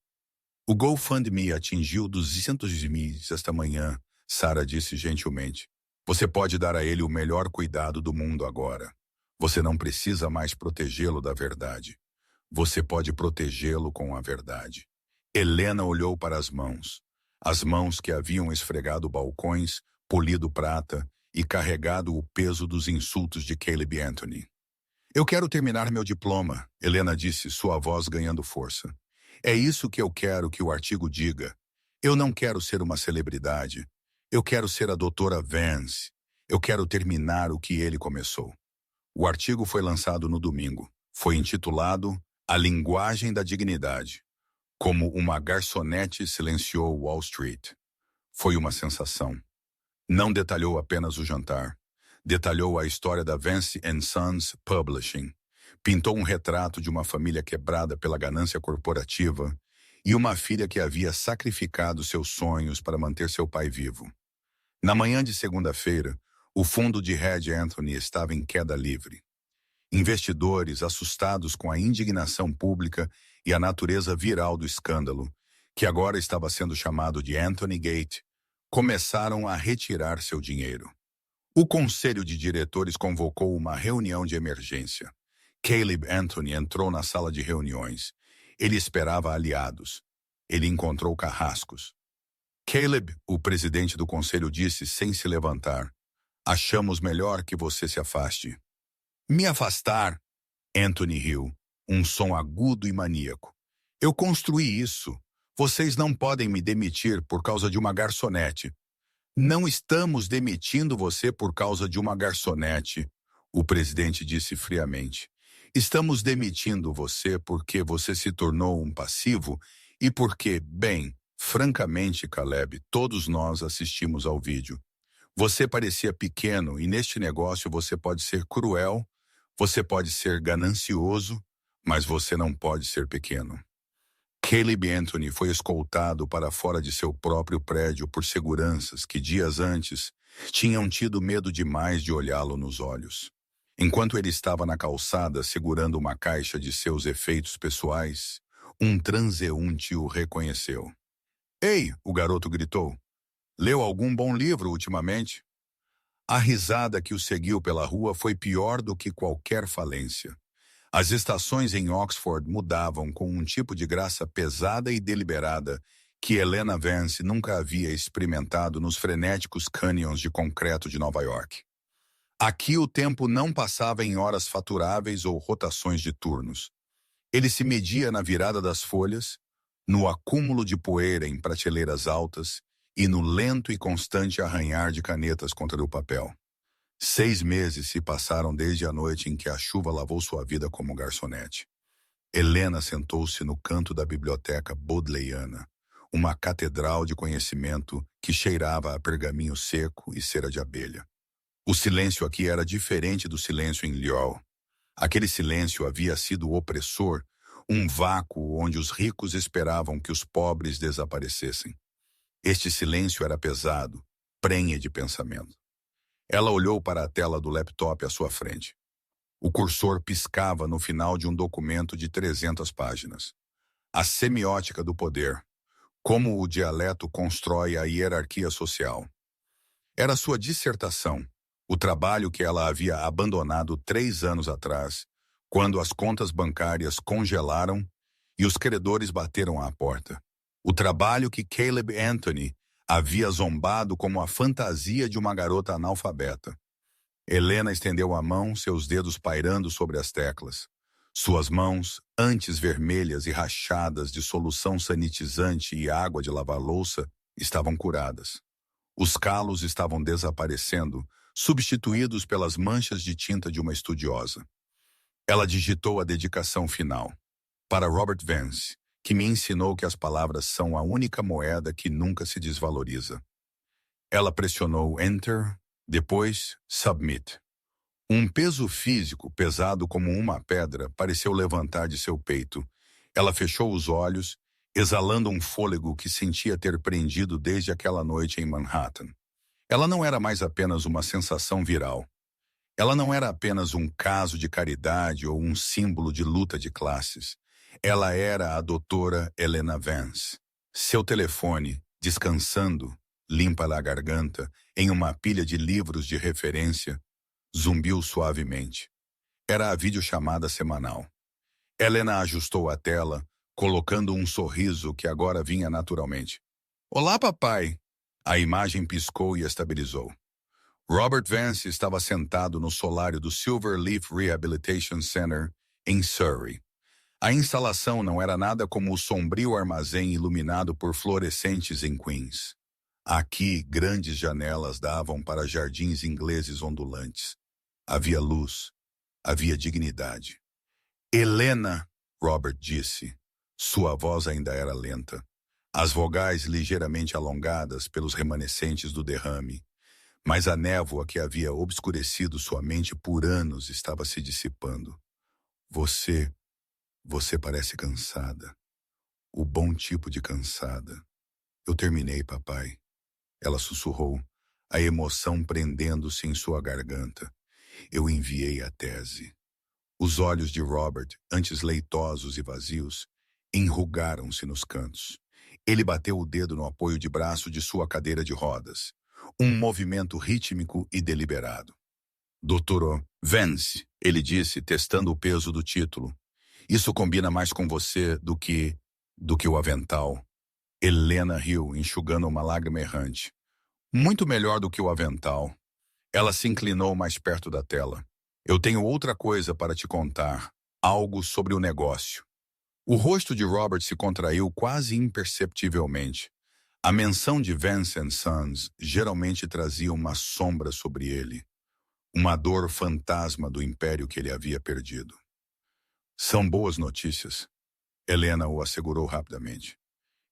O GoFundMe atingiu 200 mil esta manhã, Sarah disse gentilmente. Você pode dar a ele o melhor cuidado do mundo agora. Você não precisa mais protegê-lo da verdade. Você pode protegê-lo com a verdade. Helena olhou para as mãos que haviam esfregado balcões, polido prata e carregado o peso dos insultos de Caleb Anthony. Eu quero terminar meu diploma, Helena disse, sua voz ganhando força. É isso que eu quero que o artigo diga. Eu não quero ser uma celebridade. Eu quero ser a doutora Vance. Eu quero terminar o que ele começou. O artigo foi lançado no domingo. Foi intitulado A Linguagem da Dignidade. Como uma garçonete silenciou Wall Street. Foi uma sensação. Não detalhou apenas o jantar. Detalhou a história da Vance & Sons Publishing. Pintou um retrato de uma família quebrada pela ganância corporativa e uma filha que havia sacrificado seus sonhos para manter seu pai vivo. Na manhã de segunda-feira, o fundo de Red Anthony estava em queda livre. Investidores, assustados com a indignação pública e a natureza viral do escândalo, que agora estava sendo chamado de Anthony Gate, começaram a retirar seu dinheiro. O conselho de diretores convocou uma reunião de emergência. Caleb Anthony entrou na sala de reuniões. Ele esperava aliados. Ele encontrou carrascos. Caleb, o presidente do conselho, disse sem se levantar. Achamos melhor que você se afaste. Me afastar? Anthony riu, um som agudo e maníaco. Eu construí isso. Vocês não podem me demitir por causa de uma garçonete. Não estamos demitindo você por causa de uma garçonete, o presidente disse friamente. Estamos demitindo você porque você se tornou um passivo e porque, bem, francamente, Caleb, todos nós assistimos ao vídeo. Você parecia pequeno e neste negócio você pode ser cruel, você pode ser ganancioso, mas você não pode ser pequeno. Caleb Anthony foi escoltado para fora de seu próprio prédio por seguranças que, dias antes, tinham tido medo demais de olhá-lo nos olhos. Enquanto ele estava na calçada segurando uma caixa de seus efeitos pessoais, um transeunte o reconheceu. Ei, o garoto gritou. Leu algum bom livro ultimamente? A risada que o seguiu pela rua foi pior do que qualquer falência. As estações em Oxford mudavam com um tipo de graça pesada e deliberada que Helena Vance nunca havia experimentado nos frenéticos cânions de concreto de Nova York. Aqui o tempo não passava em horas faturáveis ou rotações de turnos. Ele se media na virada das folhas, no acúmulo de poeira em prateleiras altas e no lento e constante arranhar de canetas contra o papel. 6 meses se passaram desde a noite em que a chuva lavou sua vida como garçonete. Helena sentou-se no canto da biblioteca bodleiana, uma catedral de conhecimento que cheirava a pergaminho seco e cera de abelha. O silêncio aqui era diferente do silêncio em Lyon. Aquele silêncio havia sido opressor, um vácuo onde os ricos esperavam que os pobres desaparecessem. Este silêncio era pesado, prenhe de pensamento. Ela olhou para a tela do laptop à sua frente. O cursor piscava no final de um documento de 300 páginas. A semiótica do poder. Como o dialeto constrói a hierarquia social. Era sua dissertação, o trabalho que ela havia abandonado 3 anos atrás, quando as contas bancárias congelaram e os credores bateram à porta. O trabalho que Caleb Anthony havia zombado como a fantasia de uma garota analfabeta. Helena estendeu a mão, seus dedos pairando sobre as teclas. Suas mãos, antes vermelhas e rachadas de solução sanitizante e água de lavar louça, estavam curadas. Os calos estavam desaparecendo, substituídos pelas manchas de tinta de uma estudiosa. Ela digitou a dedicação final. Para Robert Vance, que me ensinou que as palavras são a única moeda que nunca se desvaloriza. Ela pressionou Enter, depois Submit. Um peso físico, pesado como uma pedra, pareceu levantar de seu peito. Ela fechou os olhos, exalando um fôlego que sentia ter prendido desde aquela noite em Manhattan. Ela não era mais apenas uma sensação viral. Ela não era apenas um caso de caridade ou um símbolo de luta de classes. Ela era a doutora Helena Vance. Seu telefone, descansando, limpa a garganta, em uma pilha de livros de referência, zumbiu suavemente. Era a videochamada semanal. Helena ajustou a tela, colocando um sorriso que agora vinha naturalmente. Olá, papai! A imagem piscou e estabilizou. Robert Vance estava sentado no solário do Silver Leaf Rehabilitation Center, em Surrey. A instalação não era nada como o sombrio armazém iluminado por fluorescentes em Queens. Aqui, grandes janelas davam para jardins ingleses ondulantes. Havia luz, havia dignidade. Helena, Robert disse. Sua voz ainda era lenta. As vogais ligeiramente alongadas pelos remanescentes do derrame. Mas a névoa que havia obscurecido sua mente por anos estava se dissipando. Você parece cansada. O bom tipo de cansada. Eu terminei, papai. Ela sussurrou, a emoção prendendo-se em sua garganta. Eu enviei a tese. Os olhos de Robert, antes leitosos e vazios, enrugaram-se nos cantos. Ele bateu o dedo no apoio de braço de sua cadeira de rodas. Um movimento rítmico e deliberado. Doutor Vance, ele disse, testando o peso do título. Isso combina mais com você do que o avental. Helena riu, enxugando uma lágrima errante. Muito melhor do que o avental. Ela se inclinou mais perto da tela. Eu tenho outra coisa para te contar. Algo sobre o negócio. O rosto de Robert se contraiu quase imperceptivelmente. A menção de Vance & Sons geralmente trazia uma sombra sobre ele. Uma dor fantasma do império que ele havia perdido. São boas notícias. Helena o assegurou rapidamente.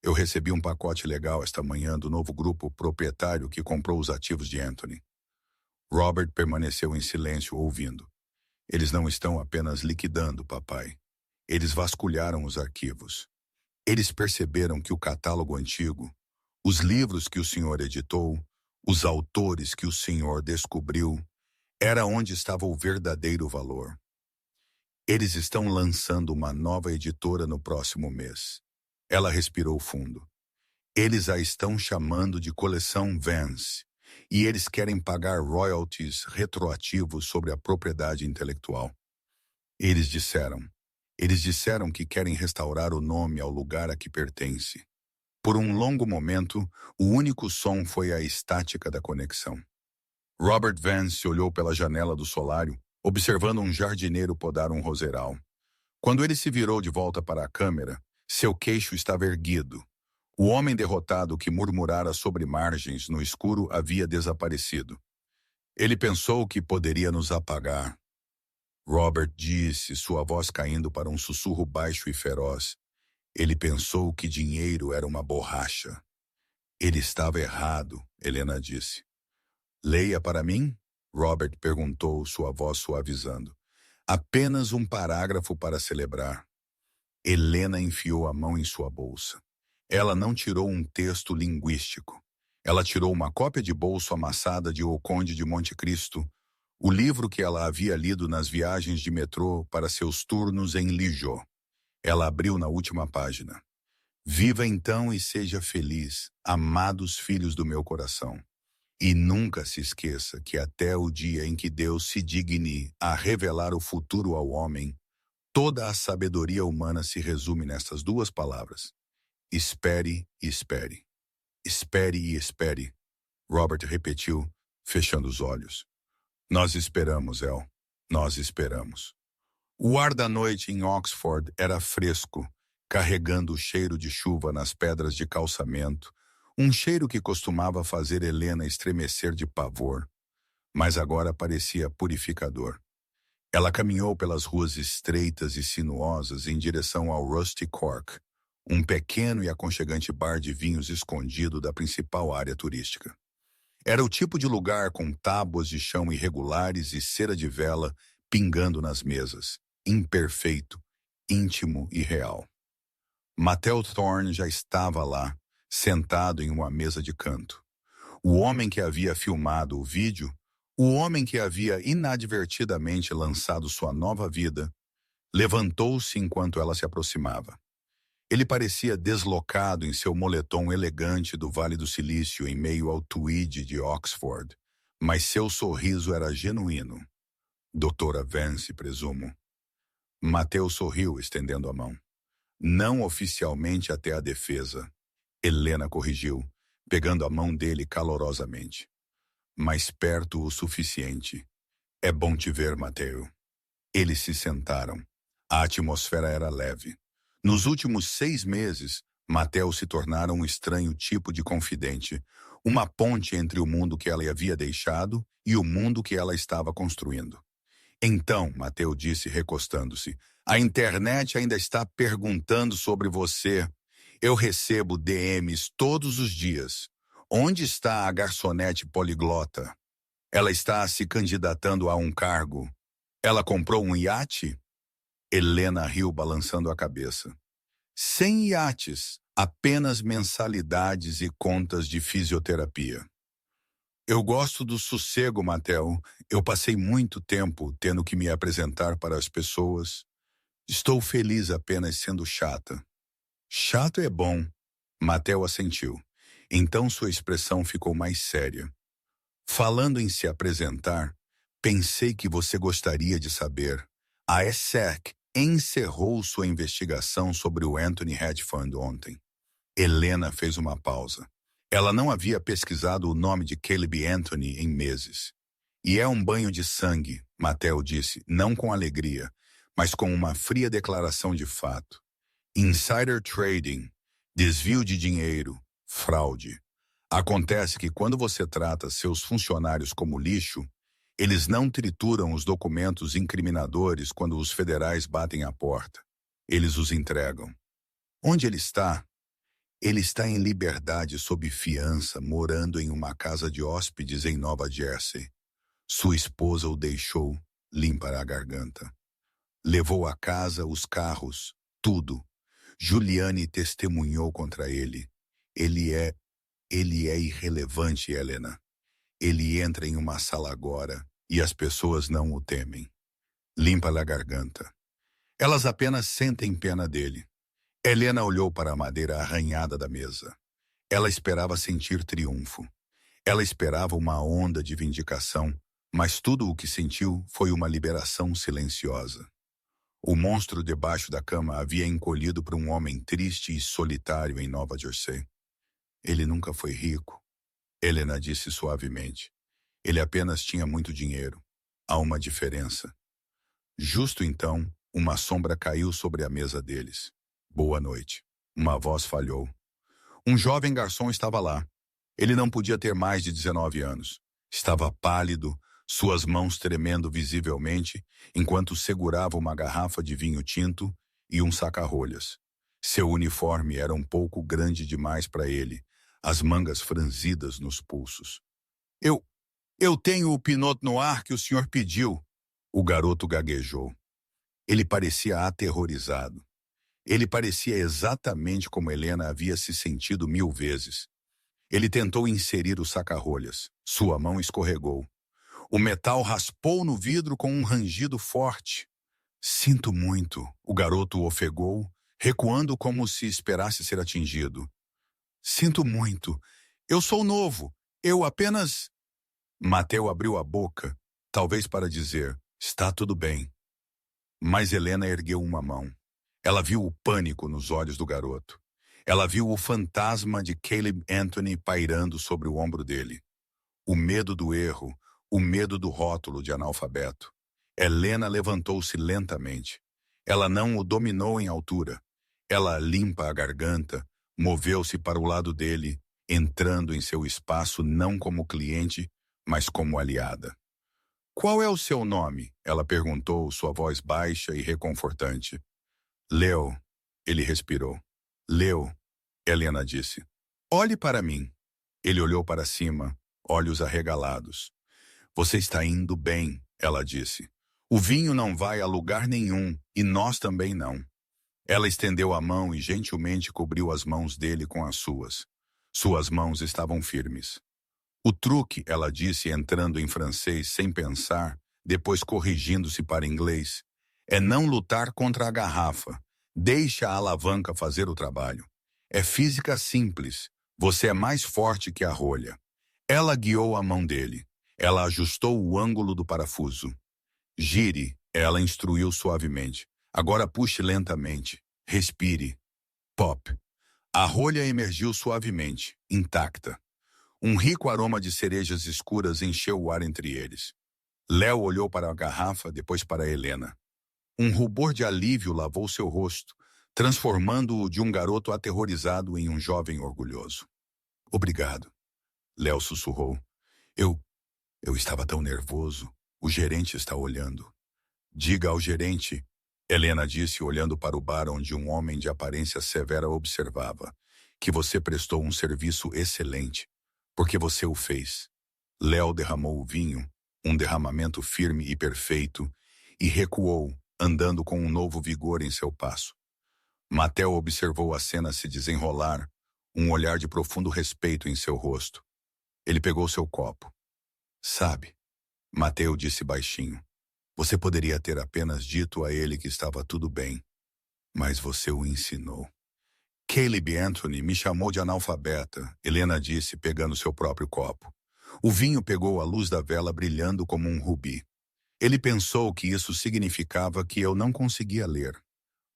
Eu recebi um pacote legal esta manhã do novo grupo proprietário que comprou os ativos de Anthony. Robert permaneceu em silêncio ouvindo. Eles não estão apenas liquidando, papai. Eles vasculharam os arquivos. Eles perceberam que o catálogo antigo, os livros que o senhor editou, os autores que o senhor descobriu, era onde estava o verdadeiro valor. Eles estão lançando uma nova editora no próximo mês. Ela respirou fundo. Eles a estão chamando de Coleção Vance, e eles querem pagar royalties retroativos sobre a propriedade intelectual. Eles disseram que querem restaurar o nome ao lugar a que pertence. Por um longo momento, o único som foi a estática da conexão. Robert Vance olhou pela janela do solário, observando um jardineiro podar um roseral. Quando ele se virou de volta para a câmera, seu queixo estava erguido. O homem derrotado que murmurara sobre margens no escuro havia desaparecido. Ele pensou que poderia nos apagar. Robert disse, sua voz caindo para um sussurro baixo e feroz. Ele pensou que dinheiro era uma borracha. Ele estava errado, Helena disse. Leia para mim? Robert perguntou, sua voz suavizando. Apenas um parágrafo para celebrar. Helena enfiou a mão em sua bolsa. Ela não tirou um texto linguístico. Ela tirou uma cópia de bolso amassada de O Conde de Monte Cristo, o livro que ela havia lido nas viagens de metrô para seus turnos em Lijó. Ela abriu na última página. Viva então e seja feliz, amados filhos do meu coração. E nunca se esqueça que até o dia em que Deus se digne a revelar o futuro ao homem, toda a sabedoria humana se resume nestas duas palavras. Espere e espere. Espere e espere. Robert repetiu, fechando os olhos. Nós esperamos, El. Nós esperamos. O ar da noite em Oxford era fresco, carregando o cheiro de chuva nas pedras de calçamento, um cheiro que costumava fazer Helena estremecer de pavor, mas agora parecia purificador. Ela caminhou pelas ruas estreitas e sinuosas em direção ao Rusty Cork, um pequeno e aconchegante bar de vinhos escondido da principal área turística. Era o tipo de lugar com tábuas de chão irregulares e cera de vela pingando nas mesas, imperfeito, íntimo e real. Matthew Thorne já estava lá, sentado em uma mesa de canto. O homem que havia filmado o vídeo, o homem que havia inadvertidamente lançado sua nova vida, levantou-se enquanto ela se aproximava. Ele parecia deslocado em seu moletom elegante do Vale do Silício em meio ao tweed de Oxford, mas seu sorriso era genuíno. Doutora Vance, presumo. Mateus sorriu, estendendo a mão. Não oficialmente até a defesa. Helena corrigiu, pegando a mão dele calorosamente. Mas perto o suficiente. É bom te ver, Mateu. Eles se sentaram. A atmosfera era leve. Nos últimos 6 meses, Mateu se tornara um estranho tipo de confidente, uma ponte entre o mundo que ela havia deixado e o mundo que ela estava construindo. Então, Mateu disse recostando-se, a internet ainda está perguntando sobre você. Eu recebo DMs todos os dias. Onde está a garçonete poliglota? Ela está se candidatando a um cargo. Ela comprou um iate? Helena riu balançando a cabeça. Sem iates, apenas mensalidades e contas de fisioterapia. Eu gosto do sossego, Mateu. Eu passei muito tempo tendo que me apresentar para as pessoas. Estou feliz apenas sendo chata. Chato é bom. Mateu assentiu. Então sua expressão ficou mais séria. Falando em se apresentar, pensei que você gostaria de saber. A ESSEC encerrou sua investigação sobre o Anthony Hedgefund ontem. Helena fez uma pausa. Ela não havia pesquisado o nome de Caleb Anthony em meses. E é um banho de sangue, Mateu disse, não com alegria, mas com uma fria declaração de fato. Insider trading, desvio de dinheiro, fraude. Acontece que quando você trata seus funcionários como lixo, eles não trituram os documentos incriminadores quando os federais batem à porta. Eles os entregam. Onde ele está? Ele está em liberdade sob fiança, morando em uma casa de hóspedes em Nova Jersey. Sua esposa o deixou, limpar a garganta. Levou a casa, os carros, tudo. Juliane testemunhou contra ele. Ele é irrelevante, Helena. Ele entra em uma sala agora e as pessoas não o temem. Limpa-lhe a garganta. Elas apenas sentem pena dele. Helena olhou para a madeira arranhada da mesa. Ela esperava sentir triunfo. Ela esperava uma onda de vindicação, mas tudo o que sentiu foi uma liberação silenciosa. O monstro debaixo da cama havia encolhido para um homem triste e solitário em Nova Jersey. Ele nunca foi rico, Helena disse suavemente. Ele apenas tinha muito dinheiro. Há uma diferença. Justo então, uma sombra caiu sobre a mesa deles. Boa noite. Uma voz falhou. Um jovem garçom estava lá. Ele não podia ter mais de 19 anos. Estava pálido, suas mãos tremendo visivelmente, enquanto segurava uma garrafa de vinho tinto e um saca-rolhas. Seu uniforme era um pouco grande demais para ele, as mangas franzidas nos pulsos. Eu tenho o Pinot Noir que o senhor pediu, o garoto gaguejou. Ele parecia aterrorizado. Ele parecia exatamente como Helena havia se sentido 1000 vezes. Ele tentou inserir o saca-rolhas. Sua mão escorregou. O metal raspou no vidro com um rangido forte. Sinto muito, o garoto ofegou, recuando como se esperasse ser atingido. Sinto muito. Eu sou novo. Eu apenas... Mateu abriu a boca, talvez para dizer, está tudo bem. Mas Helena ergueu uma mão. Ela viu o pânico nos olhos do garoto. Ela viu o fantasma de Caleb Anthony pairando sobre o ombro dele. O medo do erro, o medo do rótulo de analfabeto. Helena levantou-se lentamente. Ela não o dominou em altura. Ela limpa a garganta, moveu-se para o lado dele, entrando em seu espaço não como cliente, mas como aliada. Qual é o seu nome? Ela perguntou, sua voz baixa e reconfortante. Leo, ele respirou. Leo, Helena disse. Olhe para mim. Ele olhou para cima, olhos arregalados. Você está indo bem, ela disse. O vinho não vai a lugar nenhum, e nós também não. Ela estendeu a mão e gentilmente cobriu as mãos dele com as suas. Suas mãos estavam firmes. O truque, ela disse entrando em francês sem pensar, depois corrigindo-se para inglês, é não lutar contra a garrafa, Deixa a alavanca fazer o trabalho. É física simples. Você é mais forte que a rolha. Ela guiou a mão dele. Ela ajustou o ângulo do parafuso. Gire, ela instruiu suavemente. Agora puxe lentamente. Respire. Pop. A rolha emergiu suavemente, intacta. Um rico aroma de cerejas escuras encheu o ar entre eles. Léo olhou para a garrafa, depois para Helena. Um rubor de alívio lavou seu rosto, transformando-o de um garoto aterrorizado em um jovem orgulhoso. Obrigado, Léo sussurrou. Eu estava tão nervoso. O gerente está olhando. Diga ao gerente, Helena disse olhando para o bar onde um homem de aparência severa observava, que você prestou um serviço excelente, porque você o fez. Léo derramou o vinho, um derramamento firme e perfeito, e recuou, andando com um novo vigor em seu passo. Mateo observou a cena se desenrolar, um olhar de profundo respeito em seu rosto. Ele pegou seu copo. Sabe, Mateo disse baixinho, você poderia ter apenas dito a ele que estava tudo bem, mas você o ensinou. Caleb Anthony me chamou de analfabeta, Helena disse, pegando seu próprio copo. O vinho pegou a luz da vela brilhando como um rubi. Ele pensou que isso significava que eu não conseguia ler.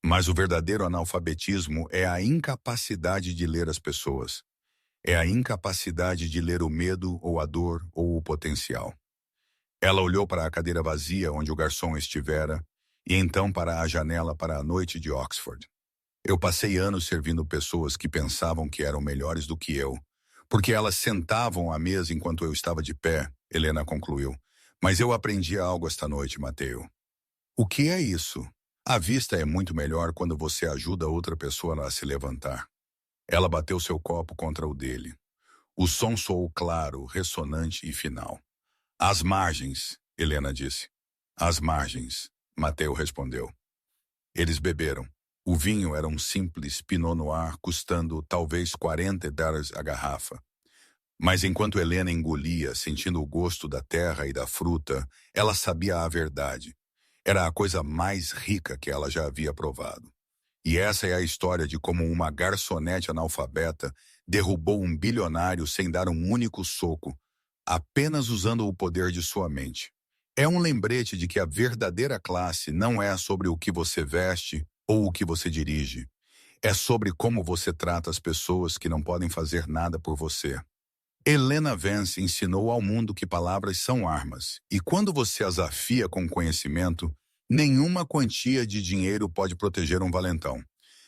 Mas o verdadeiro analfabetismo é a incapacidade de ler as pessoas. É a incapacidade de ler o medo ou a dor ou o potencial. Ela olhou para a cadeira vazia onde o garçom estivera e então para a janela para a noite de Oxford. Eu passei anos servindo pessoas que pensavam que eram melhores do que eu, porque elas sentavam à mesa enquanto eu estava de pé, Helena concluiu. Mas eu aprendi algo esta noite, Mateo. O que é isso? A vista é muito melhor quando você ajuda outra pessoa a se levantar. Ela bateu seu copo contra o dele. O som soou claro, ressonante e final. Às margens, Helena disse. Às margens, Mateo respondeu. Eles beberam. O vinho era um simples Pinot Noir custando talvez $40 a garrafa. Mas enquanto Helena engolia, sentindo o gosto da terra e da fruta, ela sabia a verdade. Era a coisa mais rica que ela já havia provado. E essa é a história de como uma garçonete analfabeta derrubou um bilionário sem dar um único soco, apenas usando o poder de sua mente. É um lembrete de que a verdadeira classe não é sobre o que você veste ou o que você dirige. É sobre como você trata as pessoas que não podem fazer nada por você. Helena Vance ensinou ao mundo que palavras são armas, e quando você as afia com conhecimento, nenhuma quantia de dinheiro pode proteger um valentão.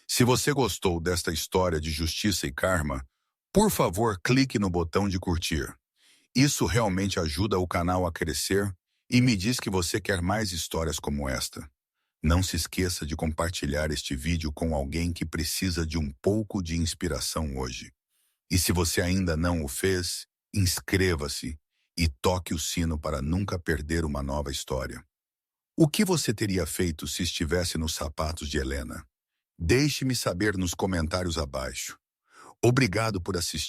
Se você gostou desta história de justiça e karma, por favor, clique no botão de curtir. Isso realmente ajuda o canal a crescer e me diz que você quer mais histórias como esta. Não se esqueça de compartilhar este vídeo com alguém que precisa de um pouco de inspiração hoje. E se você ainda não o fez, inscreva-se e toque o sino para nunca perder uma nova história. O que você teria feito se estivesse nos sapatos de Helena? Deixe-me saber nos comentários abaixo. Obrigado por assistir.